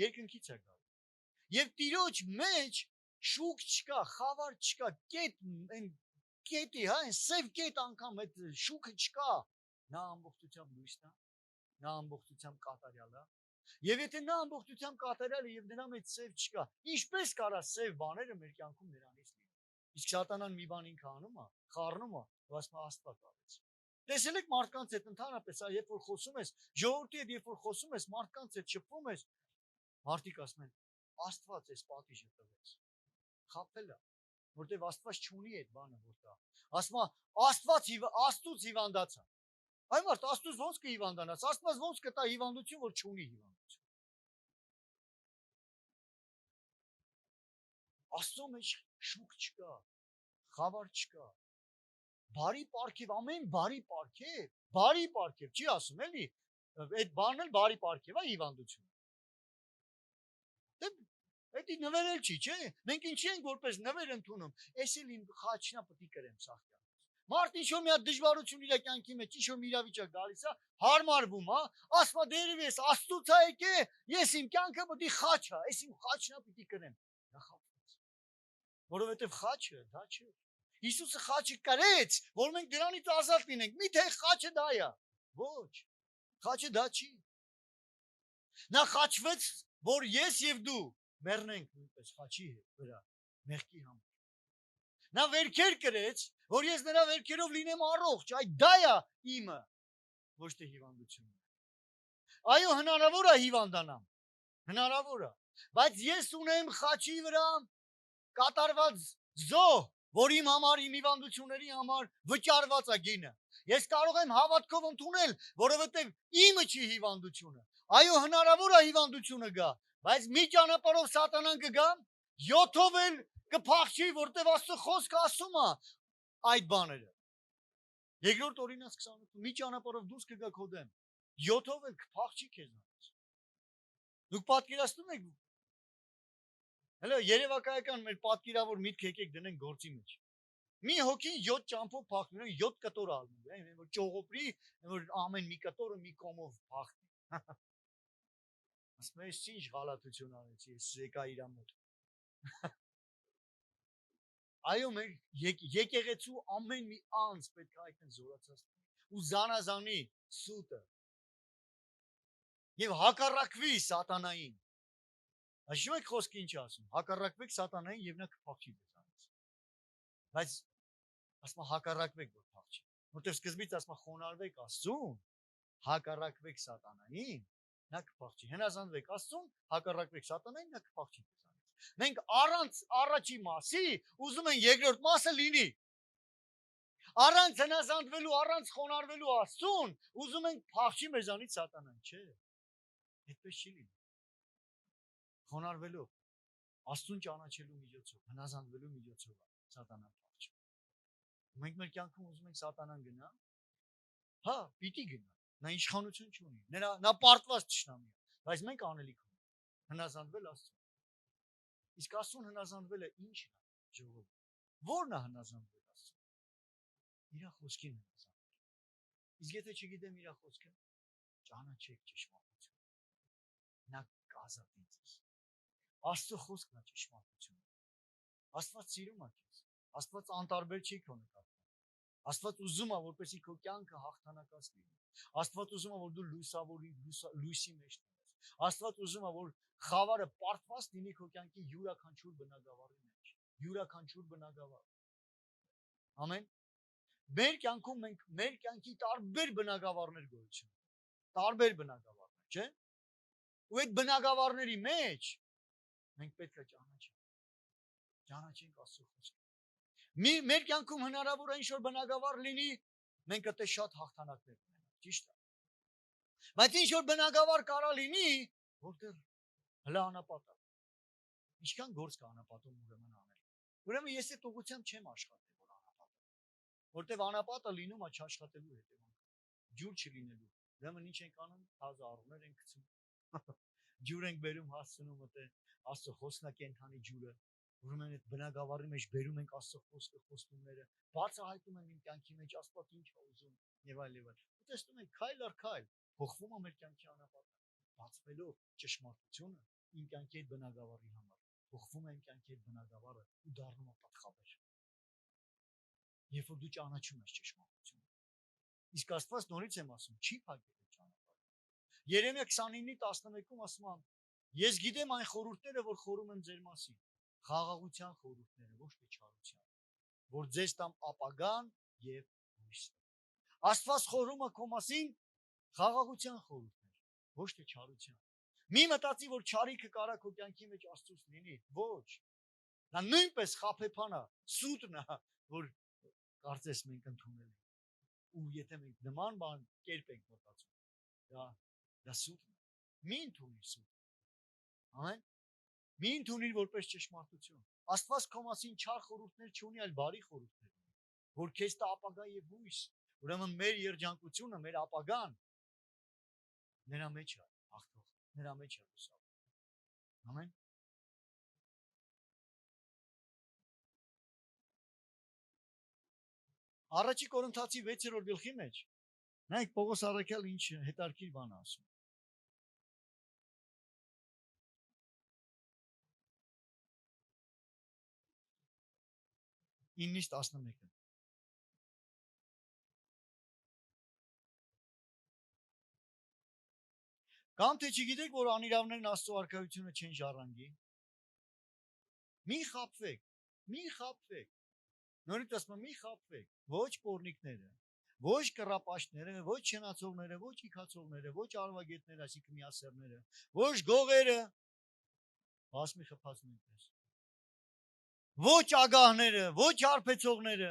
երկնքից է գալու։ Եվ Տիրոջ մեջ շուկ չկա, խավար չկա, կետի, հա, այն սև կետ անգամ այդ շուկը չկա։ Նա ամբողջությամբ լույսն է, նա ամբողջությամբ կատարյալ է։ Եվ եթե նա ամբողջությամբ կատարյալ է եւ նրա մեջ սև չկա, ինչպես կարա սև բաները մեր կյանքում նրանից լինել։ Իսկ սատանան մի բան ինքը անում է, խառնում է, ու ասում է Աստված արեց։ Տեսել եք մարդկանց հետ ընդհանրապես, երբ որ խոսում ես, ժողովրդի հետ երբ որ խոսում ես, մարդկանց հետ շփվում ես, մարդիկ ասում են Աստված էս պատիժը տվեց։ Խափել է, որտեվ Աստված չունի այդ բանը որ տա։ Ասում է Աստծուց հիվանդացա։ Այ մարդ Աստծուց ոնց կհիվանդանաս, Աստված ոնց կտա հիվանդություն, որ չունի հիվանդություն։ Աստծո մեջ շուկ չկա, խավար չկա, բարի պարգև, ամեն բարի պարգև, չի ասում էլի, այդ բանն էլ բարի պարգև է հիվանդություն։ Դա նվերել չի, չէ՞։ Մենք ինչի ենք որպես նվեր ընդունում։ Էս էլ իմ խաչնա պետք է կրեմ սաղ կյանքից։ Մարդ ինչ որ մի հատ դժվարություն իր կյանքի մեջ, ինչ որ մի իրավիճակ գալիս է, հարմարվում, հա, ասма դերևի էս Աստծուց է եկե, ես իմ կյանքը պետք է խաչա, էս իմ խաչնա պետք է կրեմ։ Դա խափվեց։ Որովհետև խաչը դա չէ։ Հիսուսը խաչը կրեց, որ մենք դրանից ազատ լինենք։ Միթե խաչը դա է։ Ոչ։ Խաչը դա չի։ Նա խաչվեց, որ ես եւ դու մեռնենք նույնպես խաչի վրա, մեղքի համար։ Նա վերքեր կրեց, որ ես նրա վերքերով լինեմ առողջ, այդ դա է իմը, ոչ թե հիվանդությունը։ Այո, հնարավոր է հիվանդանամ, հնարավոր է, բայց ես ունեմ խաչի վրա կատարված զոհ, որ իմ համար, իմ հիվանդությունների համար վճարված է գինը։ Ես կարող եմ հավատքով ընդունել, որովհետև իմը չի հիվանդությունը։ Այո, հնարավոր է հիվանդությունը գա, բայց մի ճանապարհով սատանան կգա, 7-ով էլ կփախչի, որտեղ Աստծո խոսքը ասում է այդ բաները։ Երկրորդ օրինաց 28, մի ճանապարհով դուրս կգա քո դեմ, 7-ով էլ կփախչի քեզնից։ Դուք պատկերացնում եք, հələ երևակայական մեր պատկերավոր միտք եկեք դնենք գործի մեջ։ Մի հոգին 7 ճամփով փախնում, 7 կտոր ալնում, որ ճողոպրի, որ ամեն մի կտորը մի կոմով փախնի։ Ասում ես ինչ գալատություն արեցի, ես եկա իր մոտ։ Այո, մեր եկեղեցու ամեն մի անձ պետք է այդպես զորացած ու զանազանի սուտը։ Եվ հակառակվի սատանային։ Հաշվում եք խոսքը ինչ ասում։ Հակառակվեք սատանային եւ նա կփախչի ձեզանից։ Բայց ասма հակառակվեք որ փախչի։ Որտեղ սկզբից ասма խոնարհվեք Աստծուն, հակառակվեք սատանային, նա կփախչի։ Հնազանդվեք Աստծուն, հակառակվեք սատանային, նա կփախչի ձեզանից։ Մենք առանց առաջի մասի ուզում են երկրորդ մասը լինի։ Առանց հնազանդվելու, առանց խոնարհվելու Աստծուն, ուզում ենք փախչի մեզանից սատանան, չէ։ Այդպես չի լինի։ Խոնարհվելով, Աստծուն ճանաչելու միջոցով, հնազանդվելու միջոցով սատանան փախչում։ Մենք մեր կյանքում ուզում ենք սատանան գնա։ Հա, պիտի գնա։ Նա իշխանություն չունի։ Նա պարտված թշնամի է, բայց մենք անելիք ունենք։ Հնազանդվել Աստծուն։ Իսկ Աստծուն հնազանդվելը ի՞նչն է, ժողովուրդ։ Ո՞րն է հնազանդվել Աստծուն։ Իր խոսքին հնազանդվել։ Իսկ եթե չգիտեմ իր խոսքը, ճանաչեք ճշմարտությունը։ Նա կազատի ձեզ։ Աստծո խոսքն է ճշմարտությունը։ Աստված սիրում է քեզ։ Աստված անտարբեր չի քո նկատմամբ։ Աստված ուզում է, որպեսզի քո կյանքը հաղթանակած լինի։ Աստված ուզում է, որ դու լույսի մեջ լինես։ Աստված ուզում է, որ խավարը պարտված լինի քո կյանքի յուրաքանչյուր բնակավարի մեջ։ Յուրաքանչյուր բնակավար։ Ամեն։ Մեր կյանքում մենք մեր կյանքի տարբեր բնակավարներ գոյություն ունեն։ Տարբեր բնակավարներ, չէ՞։ Ու այդ բնակավարների մեջ մենք պետք է ճանաչենք Աստծո խոսքը։ Մեր կյանքում հնարավոր է ինչ-որ բնակավար լինի, մենք այդտեղ շատ հաղթանակներ ունենանք, ճիշտ է։ Բայց ինչ-որ բնակավար կարա լինի, որտեղ հլա անապատ է։ Ինչքան գործ կա անապատում ուրեմն անել։ Ուրեմն ես այդ ուղղությամբ չեմ աշխատել, որ անապատ է։ Որտեղ անապատը լինում է չաշխատելու հետևանք։ Ջուր չլինելու։ Ուրեմն ինչ ենք անում, թազը առուներ ենք գցում։ Ջուր ենք բերում հասցնում մտե Աստծո խոսքն է կենթանի ջուրը։ Ուրեմն այդ բնակավարի մեջ բերում ենք Աստծո խոսքը, խոստումները, բացահայտում ենք իմ կյանքի մեջ Աստված ինչ է ուզում եւ այլ եւ այլ։ Ու տեսնում ենք քայլ առ քայլ փոխվում է մեր կյանքի անապատը, բացվելով ճշմարտությունը իմ կյանքի այդ բնակավարի համար։ Փոխվում է իմ կյանքի այդ բնակավարը ու դառնում է պատխաբեր։ Երբ որ դու ճանաչում ես ճշմարտությունը։ Իսկ Աստված նորից եմ ասում, չի փակել այդ ճանապարհը։ Երեմիա 29:11-ում ասում է. Ես գիտեմ այն խորհուրդները, որ խորում եմ ձեր մասին, խաղաղության խորհուրդները, ոչ թե չարության, որ ձեզ տամ ապագան եւ հույսը։ Աստված խորում է քո մասին խաղաղության խորհուրդներ, ոչ թե չարության։ Մի մտածի, որ չարիքը կարա քո կյանքի մեջ Աստծուց լինի, ոչ։ Նա նույնպես խափեփան է, սուտն է, որ կարծես մենք ընդունել ենք։ Ու եթե մենք նման բան կերպ ենք մտածում, դա սուտն է։ Մի ընդունի սուտ։ Ամեն։ Մի ընդունի որպես ճշմարտություն։ Աստված քո մասին չար խորհուրդներ չունի, այլ բարի խորհուրդներ ունի։ որ քեզ տա ապագա եւ հույս։ Ուրեմն մեր երջանկությունը, մեր ապագան նրա մեջ է, աղթող, նրա մեջ է հուսալ։ Ամեն։ Առաջի Կորինթացի 6-րդ գլխի մեջ նայեք Պողոս առաքյալ ինչ հետարքիր բան ասում։ 9-11 Կամ թե չգիտեք, որ անիրավներն Աստծո արքայությունը չեն ժառանգի։ Մի խաբվեք, մի խաբվեք։ Նորից ասում եմ, մի խաբվեք, ոչ պոռնիկները, ոչ կռապաշտները, ոչ չնացողները, ոչ իքացողները, ոչ արվագետները, այսինքն միասեռները, ոչ գողերը, հասմի խփածներս։ Ոչ ագահները, ոչ արբեցողները,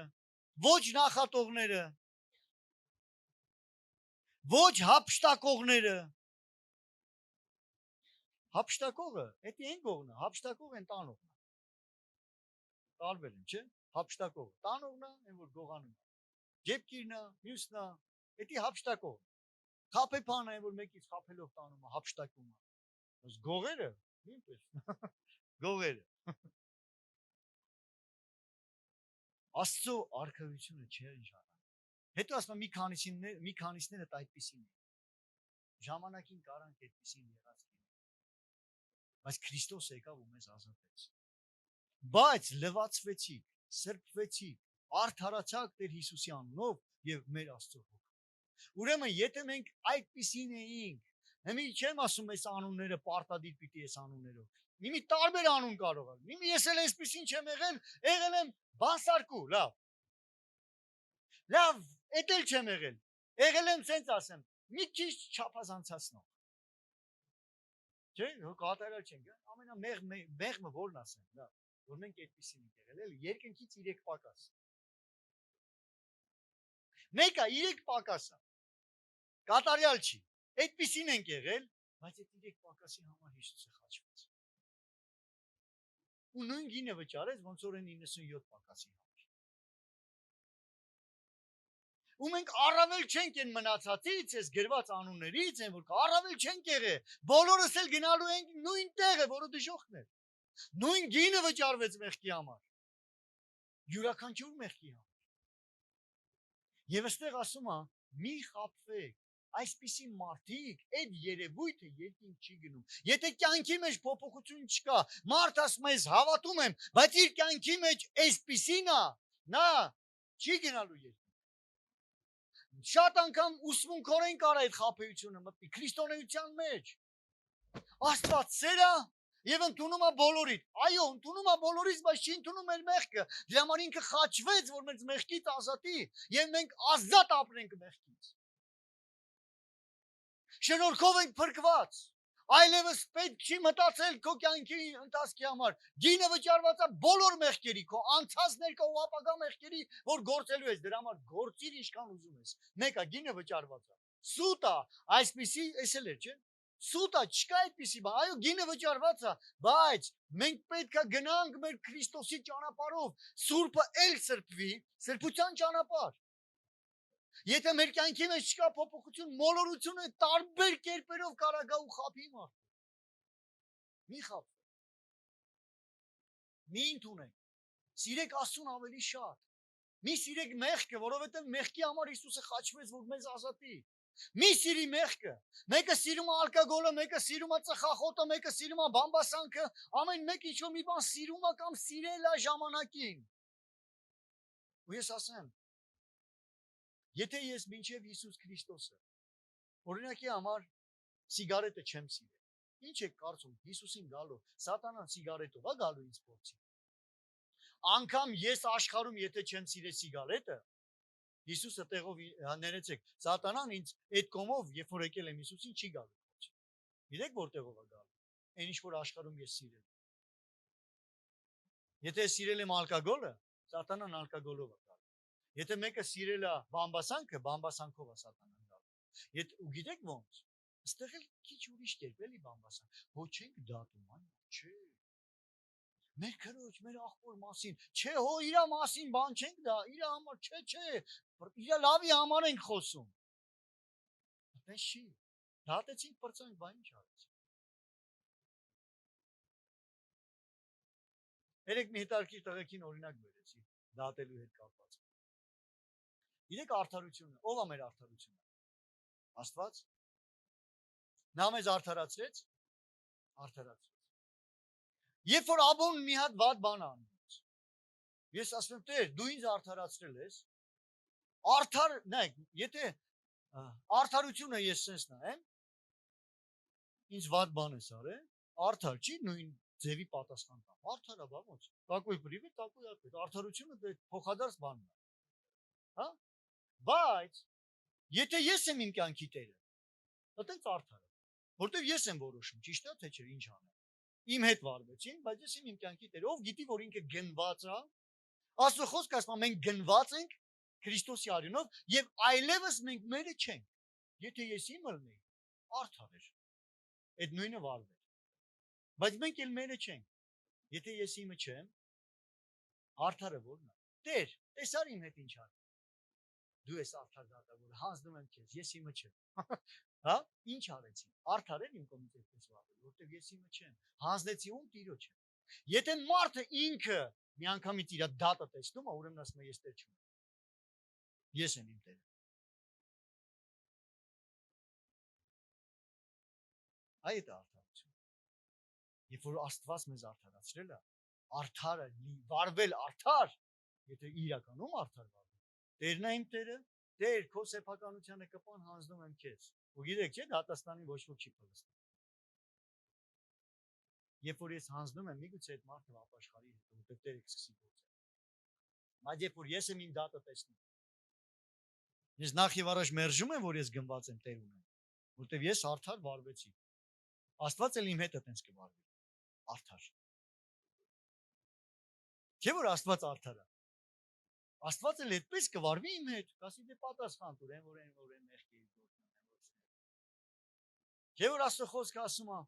ոչ նախատողները, ոչ հափշտակողները։ Հափշտակողը, դա այն կողմն է, հափշտակողը այն տանողն է։ Տարբեր են, չէ՞։ Հափշտակողը, տանողն է, այն որ գողանում է։ Ջեբկիրն է, մյուսն է, դա հափշտակող։ Խափեփան է, որ մեկից խափելով տանում է, հափշտակում է։ Բայց գողերը, նույնպես։ Գողերը։ Աստծո արքայությունը չեն ժառանգում։ Հետո ասում մի քանիսները դա այդպեսին են։ Ժամանակին կարանք այդպեսին եղած լինեն։ Բայց Քրիստոսը եկավ ու մեզ ազատեց։ Բայց լվացվեցիք, սրբվեցիք, արդարացաք Տեր Հիսուսի անունով եւ մեր Աստծո հոգով։ Ուրեմն եթե մենք այդպեսին էինք, Հիմի չեմ ասում այս անունները պարտադիր պիտի այս անուններով։ Մի տարբեր անուն կարող է։ Մի ես էլ այսպեսին չեմ եղել եմ բանսարկու, լավ։ Լավ, էդ էլ չեմ եղել։ Եղել եմ սենց ասեմ, մի քիչ չափազանցացնող։ Չէ, կատարյալ չենք, ամենամեղմը որն ասեմ, լավ, որ մենք այդպեսին ենք եղել, էլի երկնքից 3 պակաս։ Մեկը 3 պակասը։ Կատարյալ չի։ Այդպեսին ենք եղել, բայց այդ 3 պակասի համար Հիսուսը խաչվեց։ Ու նույն գինը վճարեց, ոնց որ այն 97 պակասի համար։ Ու մենք առավել չենք են մնացածից, այս գրված անուններից են, որ առավել չենք եղել, բոլորս էլ գնալու ենք նույն տեղը, որը դժոխքն է։ Նույն գինը վճարվեց մեղքի համար։ Յուրաքանչյուր մեղքի համար։ Եվ այստեղ ասում է, մի խաբվեք, այսպիսի մարդիկ, այդ երևույթը երկինք չի գնում։ Եթե կյանքի մեջ փոփոխություն չկա, մարդ ասում է, հավատում եմ, բայց իր կյանքի մեջ այսպիսին է, նա չի գնալու երկինք։ Շատ անգամ ուսմունքորեն կարա այդ խաբեությունը մտնի քրիստոնեության մեջ։ Աստված սեր է եւ ընդունում է բոլորիդ։ Այո, ընդունում է բոլորից, բայց չի ընդունում մեր մեղքը։ Դրա համար ինքը խաչվեց, որ մենք մեղքից ազատի եւ մենք ազատ ապրենք մեղքից։ Շնորհքով ենք փրկված։ Այլևս պետք չի մտածել քո կյանքի ընթացքի համար։ Գինը վճարված է բոլոր մեղքերի, քո անցած ներկա ու ապագա մեղքերի, որ գործելու ես, դրա համար գործիր ինչքան ուզում ես։ Մեկը գինը վճարված է։ Սուտ է, այսպիսի, էս էլ է, չէ՞։ Սուտ է, չկա այդպիսի բան։ Այո, գինը վճարված է, բայց մենք պետք է գնանք մեր Քրիստոսի ճանապարհով։ Սուրբը էլ սրբվի, սրբության ճանապարհ։ Եթե մեր կյանքի մեջ չկա փոփոխություն, մոլորությունը տարբեր կերպերով կարա գա ու խաբի մարդ։ Մի խաբվեք։ Մի ընդունեք։ Սիրեք Աստծուն ավելի շատ։ Մի սիրեք մեղքը, որովհետև մեղքի համար Հիսուսը խաչվեց, որ մեզ ազատի։ Մի սիրի մեղքը։ Մեկը սիրում է ալկոգոլը, մեկը սիրում է ծխախոտը, մեկը սիրում է բամբասանքը, ամեն մեկ ինչ-որ մի բան սիրում է կամ սիրել է ժամանակին։ Ու ես ասեմ, եթե ես մինչև Հիսուս Քրիստոսը օրինակի համար սիգարետը չեմ սիրել։ Ինչ եք կարծում Հիսուսին գալով, սատանան սիգարետով է գալու ինձ փորձի։ Անկամ ես աշխարհում եթե չեմ սիրել սիգարետը, Հիսուսը տեղով ներեցեք, սատանան ինձ այդ կոմով, երբ որ եկել եմ Հիսուսին, չի գալու փորձի։ Գիտեք որտեղով է գալու։ Այն ինչ որ աշխարհում ես սիրել։ Եթե սիրել եմ ալկոգոլը, սատանան ալկոգոլով է գալու։ Եթե մեկը սիրել է բամբասանքը, բամբասանքով է սատանան գալու։ Ու գիտեք ոնց։ Այստեղ էլ քիչ ուրիշ կերպ էլի բամբասան։ Ոչ չենք դատում, այո, չէ։ Մեր քրոջ, մեր աղբոր մասին, չէ, հո իրա մասին բան չենք դա, իրա համար, չէ, իրա լավի համար ենք խոսում։ Այդպես չի։ Դատեցինք, պրծանք, բա ինչ արեց։ Երեք մի հետարքիր տղեկին օրինակ բերեցի, դատելու հետ կապված։ Իրեք արդարությունը, ով է մեր արդարությունը։ Աստված։ Նա մեզ արդարացրեց, արդարացրեց։ Երբ որ Աբոն մի հատ վատ բան անում, ես ասում եմ, Տեր, դու ինձ արդարացրել ես, արդար, նայեք, եթե արդարությունը ես sense նայեմ, ինձ վատ բան ես արել, արդար չի նույն ձևի պատասխան տամ, արդար է, բա ոնց, տակույ պրիվի, տակույ ատվետ, արդարությունը դե փոխադարձ բանն է, հա, բայց, եթե ես եմ իմ կյանքի տերը, այդպես արդար է, որտեվ ես եմ որոշում, ճիշտ է, թե չէ, ինչ անեմ, իմ հետ վարվեցին, բայց ես իմ կյանքի տերը, ով գիտի, որ ինքը գնված է, Աստծո խոսքը ասում է, մենք գնված ենք Քրիստոսի արյունով եւ այլևս մենք մերը չենք։ Եթե ես իմը լինեի, արդար էր։ Այդ նույնը վարվեր։ Բայց մենք էլ մերը չենք։ Եթե ես իմը չեմ, արդարը ո՞րն է։ Տեր, տեսար իմ հետ ինչ ար։ Դու ես արդար դատավոր, հանձնում եմ քեզ, ես իմը չեմ։ Հա? Ինչ արեցի։ Արդար էր իմ կողմից այդպես վարվել, որտեղ ես իմը չեմ։ Հանձնեցի ում Տիրոջը։ Եթե մարդը ինքը մի անգամից իր դատը տեսնում է, ուրեմն ասում է ես տեր չունեմ։ Ես եմ իմ տերը։ Այդ է արդարությունը։ Երբ որ Աստված մեզ արդարացրել է, արդարը վարվել արդար, եթե իրականում արդար վարվել։ Տերն է իմ տերը, Տեր, քո սեփականությանը կպան հանձնում եմ քեզ։ Ու գիտեք, չէ՞, դատաստանի ոչ ոք չի փլստի։ Երբ որ ես հանձնում եմ, միգուցե այդ մարդը ապաշխարի, որտեղ Տերը կսկսի գործել։ Բայց երբ որ ես եմ իմ դատը տեսնում, ես նախ եւ առաջ մերժում եմ, որ ես գնված եմ Տեր ունեմ, որտեղ ես արդար վարվեցի։ Աստված էլ իմ հետ է տենց կվարվի։ Արդար։ Չէ՞ որ Աստված արդար է։ Աստված էլ այդպես կվարվի իմ հետ, ասի դե պատասխան տուր, որ մեղքի գործնեմ։ Չէ՞ որ Աստծո խոսքը ասում է,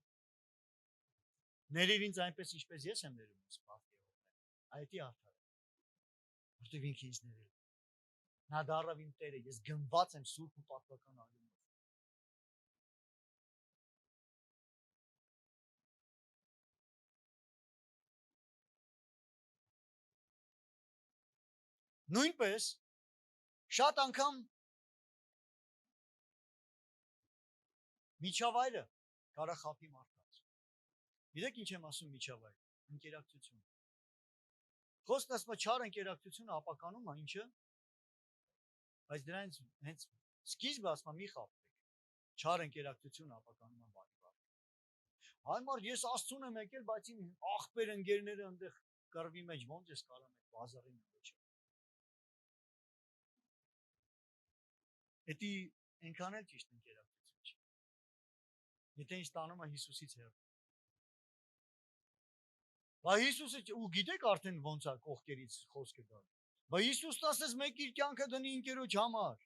ներիր ինձ այնպես, ինչպես ես եմ ներում ես պատկերով։ Այդ է արդարը։ Որտեղ ինքը ինձ ներել։ Նա դառավ իմ Տերը, ես գնված եմ սուրբ ու պատվական արյունով։ Նույնպես շատ անգամ միջավայրը կարա խափի մարդկանց։ Գիտեք ինչ եմ ասում միջավայր, ընկերակցություն։ Խոսքն ասում է չար ընկերակցությունը ապականում է ինչը, բայց դրանից հենց սկիզբը ասում է մի խափվեք։ Չար ընկերակցությունը ապականում է բարի բառ։ Համար ես Աստծուն եմ եկել, բայց իմ աղբեր ընկերները այնտեղ կռվի մեջ ոնց ես կարամ այդ բազարին ոչ։ Էդի այնքան էլ ճիշտ ընկերակցություն չի։ Եթե ինձ տանում է Հիսուսից հեռու։ Բա Հիսուսը ու գիտեք արդեն ոնց է կողքերից խոսքը գալ։ Բա Հիսուսն ասես մեկ իր կյանքը դնի ընկերոջ համար։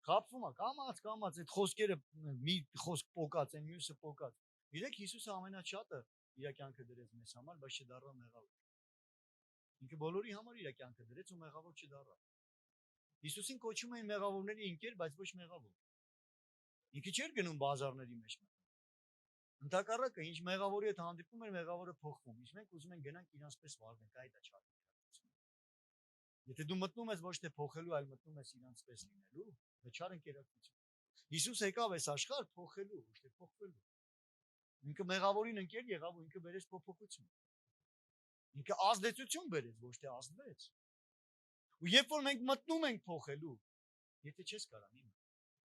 Խափվում է, կամած այդ խոսքերը մի խոսք փոկած, այն մյուսը փոկած։ Գիտեք Հիսուսը ամենաշատը իր կյանքը դրեց մեզ համար, բայց չդառավ մեղավոր։ Ինքը բոլորի համար իր կյանքը դրեց ու մեղավոր չդառավ։ Հիսուսին կոչում էին մեղավորների ընկեր, բայց ոչ մեղավոր։ Ինքը չէր գնում բազարների մեջ։ Ընդհակառակը, ինչ մեղավորի հետ հանդիպում էր, մեղավորը փոխվում։ Իսկ մենք ուզում ենք գնանք իրանց պես վարվենք, այդ է չար ընկերակցությունը։ Եթե դու մտնում ես ոչ թե փոխելու, այլ մտնում ես իրանց պես լինելու, դա չար ընկերակցություն։ Հիսուս եկավ այս աշխարհ փոխելու, ոչ թե փոխվելու։ Ինքը մեղավորին ընկեր եղավ ու ինքը բերեց փոփոխություն։ Ինքը ազդեցություն բերեց, ոչ թե ազդվեց։ Ու երբ որ մենք մտնում ենք փոխելու, եթե չես կարան իմը։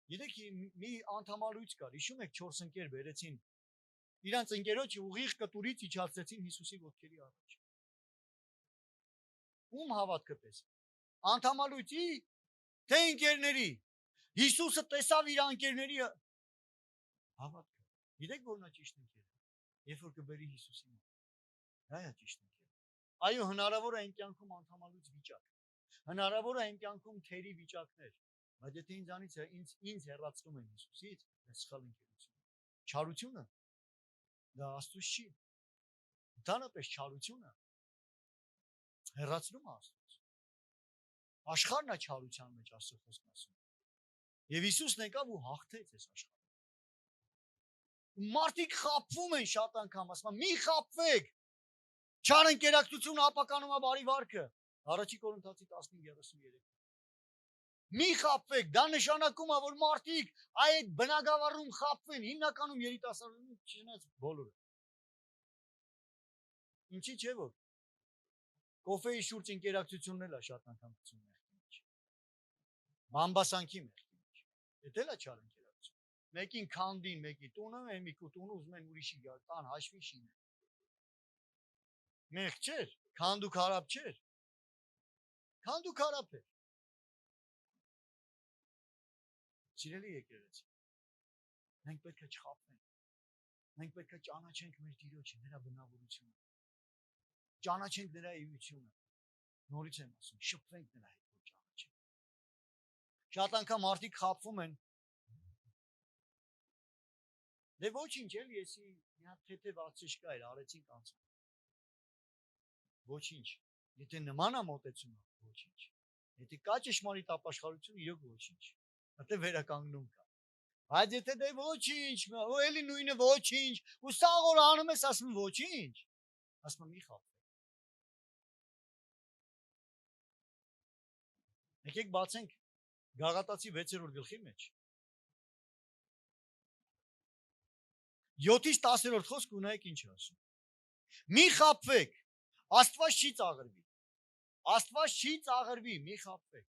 Գիտեք, մի անդամալույց կար, հիշում եք 4 ընկեր բերեցին իրանց ընկերոջը ուղիղ կտուրից իջացրեցին Հիսուսի ոտքերի առաջ։ Ում հավատքը պես։ Անդամալույցի, թե ընկերների։ Հիսուսը տեսավ իր ընկերների հավատքը։ Գիտեք որն է ճիշտ ընկերը։ Երբ որ կբերի Հիսուսին։ Դա է ճիշտ ընկերը։ Այո, հնարավոր է այն կյանքում անդամալույց վիճակ։ Հնարավոր է այն կյանքում թերի վիճակներ, բայց եթե ինձ հեռացնում են Հիսուսից, դա սխալ ընկերություն։ Չարությունը դա Աստծուց չի, Ընդհանրապես չարությունը հեռացնում է Աստծուց։ Աշխարհն է չարության մեջ Աստծո խոսքն ասում։ Եվ Հիսուսն եկավ ու հաղթեց այս աշխարհը։ Մարդիկ խաբվում են շատ անգամ, ասում են՝ մի խաբվեք։ Չար ընկերակցությունը ապականում է բարի վարքը։ Առաջի Կորինթացի 15:33։ Մի խաբվեք, դա նշանակում է, որ մարդիկ այդ բնագավառում խաբվեն, հիմնականում երիտասարդություն չնայած բոլորը։ Ինչի՞ չէ որ կոֆեի շուրջ ընկերակցությունն էլ է շատ անգամ գցում մեղքի մեջ։ Բամբասանքի մեղքի մեջ։ Դա էլ է չար ընկերակցություն։ Մեկին քանդին, մեկի տունը, մեկի տունը ուզում են ուրիշի տան հաշվի շինեն։ Մեղք չէր, քանդ ու քարապ չէր։ Քանդ ու քարապ է։ Սիրելի եկեղեցի, մենք պետք է չխաբվենք։ Մենք պետք է ճանաչենք մեր Տիրոջը, նրա բնավորությունը։ Ճանաչենք նրա էությունը։ Նորից եմ ասում, շփվենք նրա հետ, որ ճանաչենք։ Շատ անգամ մարդիկ խաբվում են։ Դե ոչինչ էլ, եսի մի հատ թեթև ացեշկա էր, արեցինք անցավ։ Ոչինչ։ Եթե նման է մոտեցումը, ոչինչ։ Եթե կա ճշմարիտ ապաշխարություն, իրոք ոչինչ։ Հատե վերականգնում կա։ Բայց եթե դե ոչինչ, ու էլի նույնը ոչինչ, ու սա որ անում ես, ասում ոչինչ, ասում մի խաբվեք։ Եկեք բացենք Գաղատացի 6-րդ գլխի մեջ 7-ից 10-րդ խոսք ունեք ինչ է ասում։ Մի խաբվեք, Աստված չի ծաղրվի։ Աստված չի ծաղրվի, մի խաբվեք։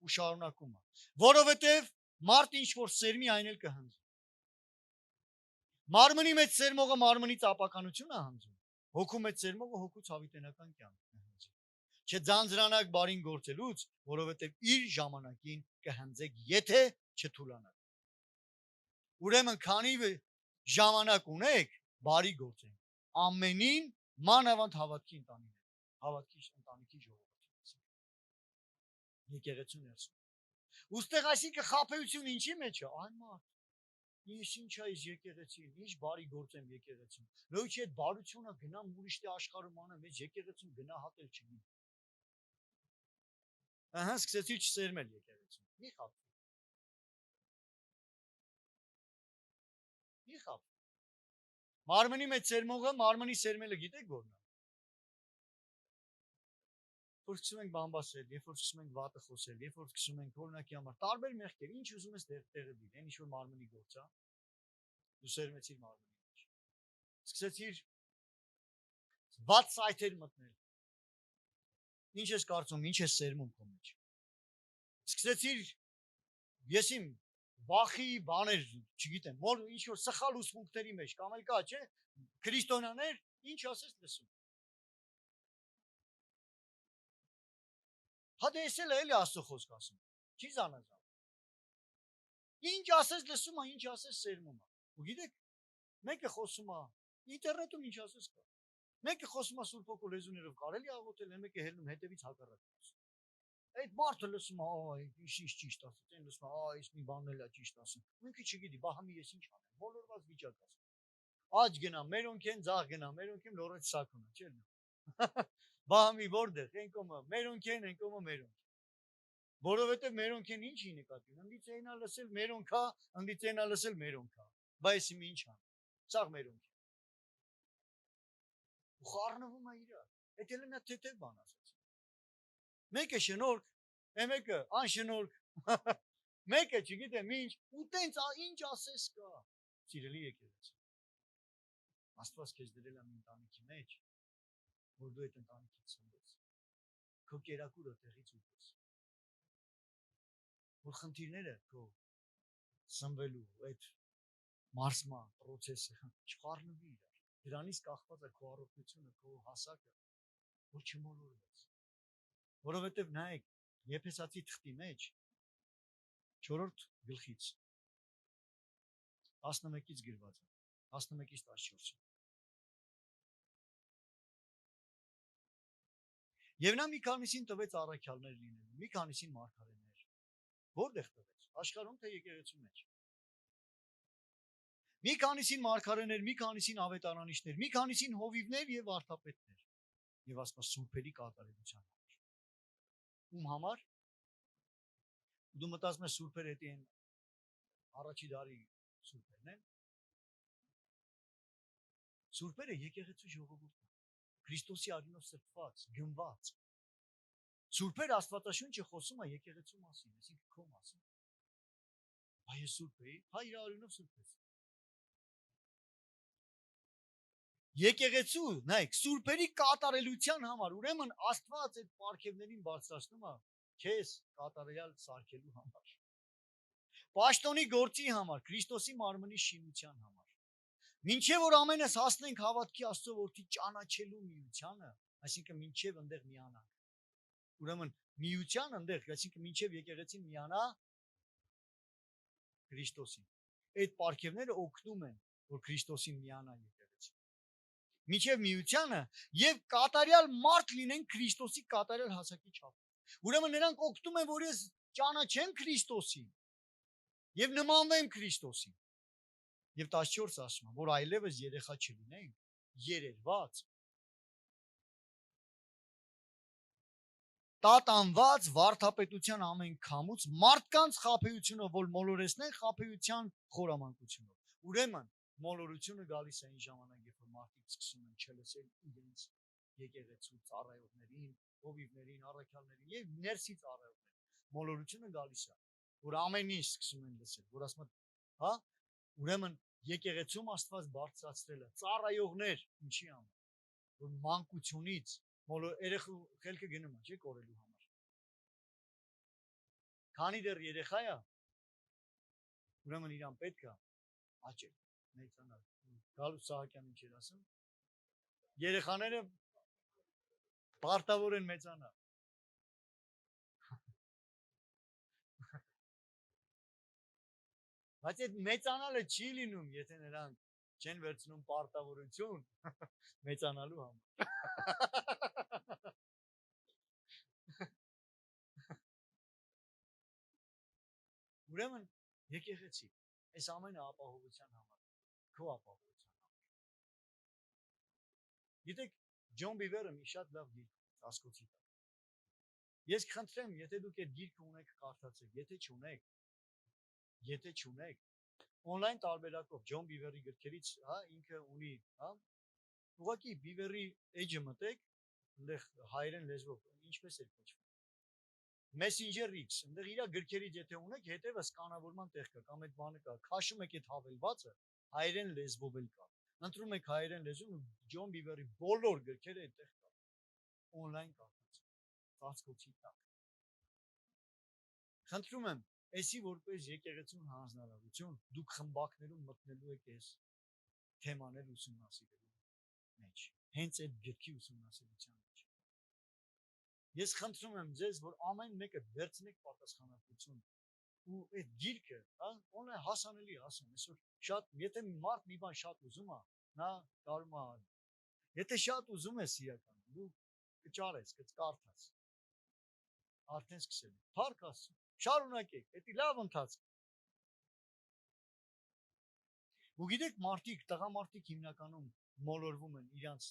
Ու շարունակում է։ Որովհետև մարդ ինչ որ սերմի այն էլ կհանձի։ Մարմնի մեջ սերմողը մարմնից ապականություն է հանձում։ Հոգու մեջ սերմողը հոգուց հավիտենական կյանք է հանձում։ Չձանձրանաք բարին գործելուց, որովհետև իր ժամանակին կհանձեք, եթե չթուլանաք։ Ուրեմն քանի ժամանակ ունեք, բարի գործենք։ Ամենին մանավանդ հավատքի ընտանիքին, հավատքի ընտանիքի ժողովրդին։ Եկեղեցուն ասում։ Ոստեղ այսինքն խաբեություն ինչի մեջ է, այն մարդ։ Ինչ ինչ է իս եկեղեցին, ինչ բարի գործ եմ եկեղեցին։ Լոյ չի այդ բարությունը գնամ ուրիշտե աշխարհում անեմ, մեջ եկեղեցին գնահատել չգիտեմ։ Ահա սկսեցի չսերմել եկեղեցին։ Մի խաբվի։ Մի խաբվի։ Մարմնի մեջ սերմողը, մարմնի սերմելը գիտեք որն է։ Որ սկսում ենք բամբասել, երբ որ սկսում ենք վատը խոսել, երբ որ սկսում ենք օրինակի համար տարբեր մեղքեր, ինչ ուզում ես տեղը դիր, այն ինչ որ մարմնի գործ է, դու սերմեցիր մարմնի մեջ։ Սկսեցիր վատ սայթեր մտնել։ Ինչ ես կարծում, ինչ ես սերմում քո մեջ։ Սկսեցիր եսիմ վախի բաներ, չգիտեմ, որ ինչ որ սխալ ուսմունքների մեջ կամ էլ կա, չէ՞, քրիստոնյաներ, ինչ ասես լսում։ Հա դե էս էլ էլի Աստծո խոսք ասում։ Չի զանազան։ Ինչ ասես լսում է, ինչ ասես սերմում է։ Ու գիտեք, մեկը խոսում է ինտերնետում ինչ ասես կա։ Մեկը խոսում է Սուրբ Հոգու լեզուներով կարելի աղոթել, մեկը հելնում հետևից հակառակն ասում։ Այդ մարդը լսում է, այ ինչ ճիշտ ասած, այն լսում է, այս մի բանն էլ է ճիշտ ասում։ Ինքը չգիտի, բա համի ես ինչ անեմ, բոլորված վիճակ ասում։ Աջ գնա, մերոնք են, ձախ գնա, մերոնք են, լորեց սակունա, չէ՞։ Բա համի որտեղ, այն կոմը, մերոնք են, այն կոմը մերոնք։ Որովհետև մերոնք են ինչի նկատի ունեմ, դից այնա լսել մերոնքա, անդից այնա լսել մերոնքա։ Բա էսի ինչ ան։ Սաղ մերոնք։ Ու խառնվում է իրար։ Այդ էլ նա թեթև բան ասաց։ Մեկը շնորհք, մեկը անշնորհք։ Մեկը չգիտեմ ինչ, ու տենց ինչ ասես կա։ Սիրելի եկեղեցի։ Աստված քեզ դրել է մի ընտանիքի մեջ, որ դու այդ ընտանիքից ծնվես։ Քո կերակուրը տեղից ուտես։ Որ խնդիրները քո սնվելու այդ մարսման process-ը չխառնվի իրար։ Դրանից կախված է քո առողջությունը, քո հասակը, որ չմոլորվես։ Որովհետև նայեք, Եփեսացի թղթի մեջ 4-րդ գլխից 11-ից գրված է, 11-ից 14։ Եվ նա մի քանիսին տվեց առաքյալներ լինելու, մի քանիսին մարգարեներ։ Որտեղ տվեց։ Աշխարհում թե եկեղեցու մեջ։ Մի քանիսին մարգարեներ, մի քանիսին ավետարանիչներ, մի քանիսին հովիվներ եւ վարդապետներ։ Եվ ասում սուրբերի կատարելության համար։ Ում համար։ Դու մտածում ես սուրբերը դա են առաջի դարի սուրբերն են։ Սուրբերը եկեղեցու ժողովուրդն է։ Քրիստոսի արյունով սրբված, գնված։ Սուրբերը Աստվածաշունչը խոսում է եկեղեցու մասին, այսինքն քո մասին։ Այս սուրբը, հայ իր արյունով սուրբեց։ Եկեղեցու, նայեք, սուրբերի կատարելության համար, ուրեմն Աստված այդ պարգևներին բարձրացնում է քեզ կատարյալ սարքելու համար։ Պաշտոնի գործի համար, Քրիստոսի մարմնի շինության համար։ Մինչև որ ամենս հասնենք հավատքի Աստծո որդի ճանաչելու միությանը, այսինքն մինչև այնտեղ միանանք։ Ուրեմն միության այնտեղ, այսինքն մինչև եկեղեցին միանա Քրիստոսին։ Այդ պարգևները օգնում են, որ Քրիստոսին միանա եկեղեցին։ Մինչև միությանը եւ կատարյալ մարդ լինեն Քրիստոսի կատարյալ հասակի չափ։ Ուրեմն նրանք օգնում են, որ ես ճանաչեմ Քրիստոսին եւ նմանվեմ Քրիստոսին։ Եվ 14 ասում է, որ այլևս երեխա չլինենք, երերված, տատանված վարդապետության ամեն քամուց մարդկանց խաբեությունով, որ մոլորեցնեն խաբեության խորամանկությունով։ Ուրեմն մոլորությունը գալիս է այն ժամանակ, երբ որ մարդիկ սկսում են չլսել իրենց եկեղեցու ծառայողներին, հովիվներին, առաքյալներին եւ ներսի ծառայողներին։ Մոլորությունը գալիս է, որ ամեն ինչ սկսում են լսել, որ ասում են, հա, ուրեմն եկեղեցում Աստված բարձրացրել է ծառայողներ, ինչի համար, որ մանկությունից երեխու խելքը գնում է, չէ՞ կորելու համար։ Քանի դեռ երեխա է, ուրեմն իրան պետք է աճել, մեծանալ։ Գալուս Սահակյանն ինչ էր ասում։ Երեխաները պարտավոր են մեծանալ։ Բայց այդ մեծանալը չի լինում, եթե նրանք չեն վերցնում պարտավորություն մեծանալու համար։ Ուրեմն եկեղեցի, այս ամենը ապահովության համար, քո ապահովության համար։ Գիտեք, Ջոն Բիվերը մի շատ լավ գիրք ասկոցի տակ։ Ես խնդրեմ, եթե դուք այդ գիրքը ունեք կարդացեք, եթե չունեք, on-line տարբերակով Ջոն Բիվերի գրքերից, հա, ինքը ունի, հա, ուղղակի Բիվերի էջը մտեք, այնտեղ հայերեն լեզվով, ինչպես է կոչվում։ Messenger X, այնտեղ իր գրքերից եթե ունեք, հետևը սկանավորման տեղ կա, կամ այդ բանը կա, քաշում եք այդ հավելվածը, հայերեն լեզվով էլ կա։ Ընտրում եք հայերեն լեզուն ու Ջոն Բիվերի բոլոր գրքերը այդտեղ կա։ On-line կարդացեք, ծածկոցի տակ։ Խնդրում եմ, էսի որպես եկեղեցուն հանձնարարություն, դուք խմբակներում մտնելու եք այս թեմաներ ուսումնասիրելու մեջ, հենց այդ գրքի ուսումնասիրության մեջ։ Ես խնդրում եմ ձեզ, որ ամեն մեկը վերցնեք պատասխանատվություն ու այդ գիրքը, հա, ոնը հասանելի ասում, այսօր շատ, եթե մարդ մի բան շատ ուզում է, նա կարում է արի։ Եթե շատ ուզում ես իրական, դու կճարես, կկարդաս։ Արդեն սկսել եք։ Փառք Աստծո, շարունակեք, դա լավ ընթացք։ Ու գիտեք, մարդիկ, տղամարդիկ հիմնականում մոլորվում են իրանց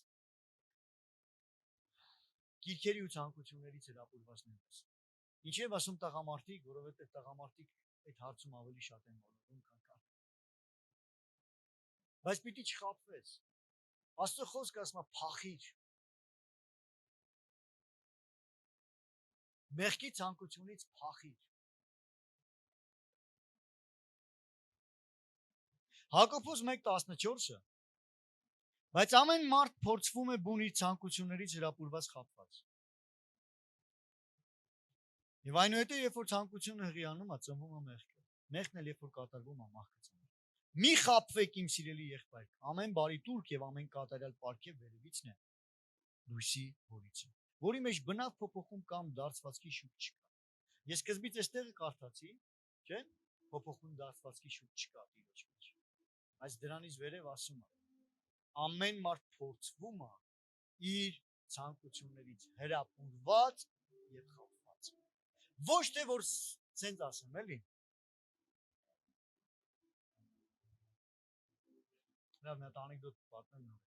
գիրքերի ու ցանկություններից հրապուրվածներս։ Ինչև ասում տղամարդիկ, որովհետև տղամարդիկ այդ հարցում ավելի շատ են մոլորվում, քան կանայք։ Բայց պիտի չխաբվես։ Աստծո խոսքը ասում է փախիր։ Մեղքի ցանկությունից փախիր։ Հակոբոս 1:14-ը բայց ամեն մարդ փորձվում է բուն իր ցանկություններից հրապուրված խաբված։ Եվ այնուհետև երբ որ ցանկությունը հղիանում է, ծնվում է մեղքը։ Մեղքն էլ երբ որ կատարվում է, մահքը ծնվում է։ Մի խաբվեք իմ սիրելի եղբայրք, ամեն բարի տուրք եւ ամեն կատարյալ պարգև վերևիցն է լույսի հորիցը, որի մեջ բնավ փոփոխում կամ դարձվածքի շուտ չկա։ Ես սկզբից այստեղ կարդացի, չէ՞, փոփոխում դարձվածքի շուտ չկա Տիրոջ մեջ։ Բայց դրանից վերև ասում է ամեն մարդ փորձվում է իր ցանկություններից հրապուրված եւ խաբված։ Ոչ թե որ ցենց ասեմ, էլի։ Նա մի հատ անեկդոտ պատմեմ նոր։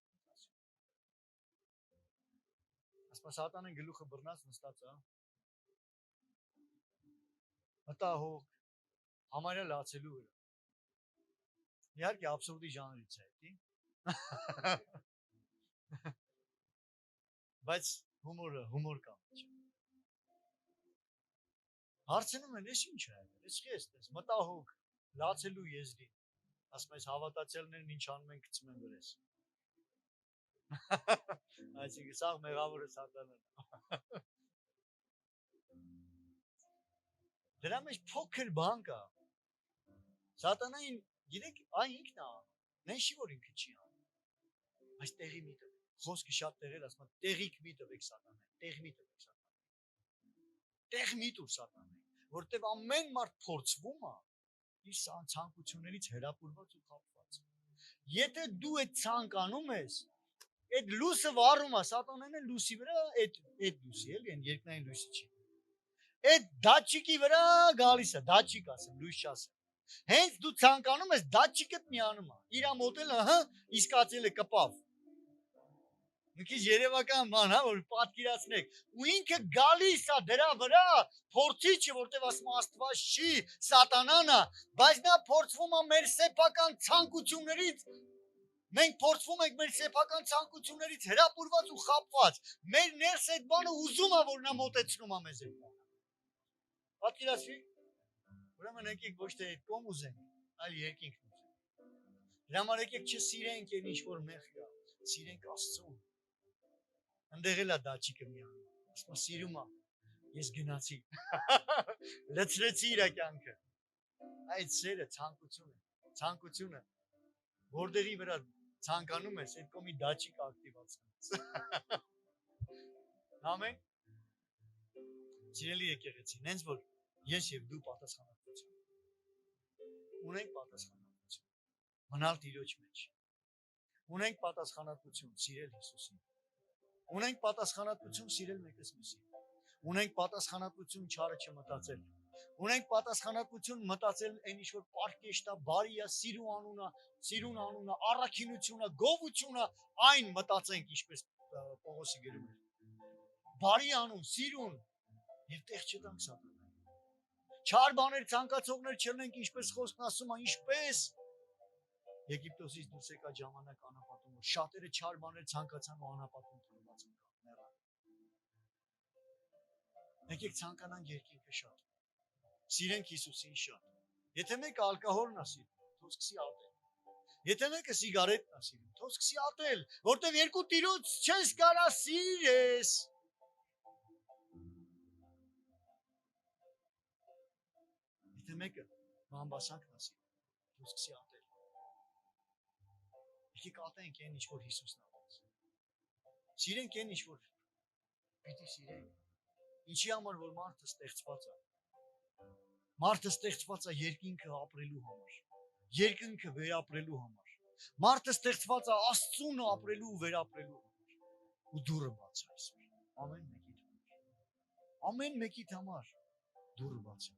Ասма սատանեն գլուխը բռնած նստած է։ Մտահոգ, համարյա լացելու վրա։ Իհարկե աբսուրդի ժանրից է, էլի։ Բայց հումոր կա։ Հարցնում են, ես ինչ է եղել, ես չի ես մտահոգ, լացելու եզրի։ Ասում ես հավատացյալներն ինչ անում են գցում են վրես։ Այսինքն սաղ մեղավորը սատանան։ Դրա մեջ փոքր բան կա։ Սատանային, գիտեք, այն ինքն է, նենշի որ ինքը չի անում։ Այս տեղի մի տվեք, խոսքը շատ տեղեր ասում, տեղիք մի տվեք սատանային, տեղ մի տվեք սատանային։ Տեղ մի տուր սատանային, որտև ամեն մարդ փորձվում է իր ցանկություններից հրապուրված ու խապված։ Եթե դու այդ ցանկանում ես, այդ լույսը վառում է, սատանան էլ լույսի վրա, այդ լույսի էլի, այն երկնային լույսը չի։ Այդ դաչիկի վրա գալիս է, դաչիկ ասեմ, լույս չասեմ։ Հենց դու ցանկանում ես, դաչիկդ միանում է։ Իրա մոտել է, հա, իսկացել է կպավ։ Մի քիչ երևական բան, հա, որ պատկերացնեք։ Ու ինքը գալիս է դրա վրա, փորձիչը, որտեղ ասում Աստված չի, սատանան է, բայց նա փորձվում է մեր սեփական ցանկություններից։ Մենք փորձվում ենք մեր սեփական ցանկություններից հրապուրված ու խապված։ Մեր ներս այդ բանը ուզում է, որ նա մոտեցնում է մեզ այդ բանը։ Պատկերացրի։ Ուրեմն եկեք ոչ թե այդ կոմ ուզենք, այլ երկինքն ուզենք։ Դրա համար եկեք չսիրենք այն ինչ որ մեղ կա, սիրենք Աստծուն։ Ընդեղ էլ է դաչիկը միանում։ Ասում սիրում է։ Ես գնացի։ Լցրեցի իր կյանքը։ Այդ սերը ցանկությունը, որտեղի վրա ցանկանում ես, այդ կոմի դաչիկ ակտիվացնես։ Ամեն։ Սիրելի եկեղեցի, նենց որ ես եւ դու պատասխանատվություն ունենք պատասխանատվություն մնալ Տիրոջ մեջ, ունենք պատասխանատվություն սիրել Հիսուսին, ունենք պատասխանատվություն սիրել մեկս մյուսին, ունենք պատասխանատվություն չարը չմտածել, ունենք պատասխանատվություն մտածել այն ինչ որ պարկեշտ է, բարի է, սիրուն անունը, առաքինությունը, գովությունը, այն մտածենք ինչպես Պողոսի գրում է։ Բարի անուն, սիրուն եւ տեղ չտանք սատանային։ Չար բաներ ցանկացողներ չլինենք, ինչպես խոսքն ասում է, ինչպես Եգիպտոսից դուրս եկած ժամանակ անապատում, որ շատերը չար բաներ ցանկացան ու անապատում թողված եկան։ Եկեք ցանկանանք երկինքը շատ։ Սիրենք Հիսուսին շատ։ Եթե մեկը ալկոհոլն է սիրում, թող սկսի ատել։ Եթե մեկը սիգարետն է սիրում, թող սկսի ատել, որտեղ երկու Տիրոջ չես կարա սիրես։ Եթե մեկը բամբասանքն է սիրում, թող սկսի ատել։ Եկեք ատենք այն ինչ որ Հիսուսն ատեց։ Սիրենք այն ինչ որ պիտի սիրենք։ Ինչի համար որ մարդը ստեղծված է։ Մարդը ստեղծված է երկինքը ապրելու համար, երկինքը վերապրելու համար։ Մարդը ստեղծված է Աստծուն ապրելու ու վերապրելու համար։ Ու դուռը բաց է այսօր։ Ամեն մեկիդ համար դուռը բաց է։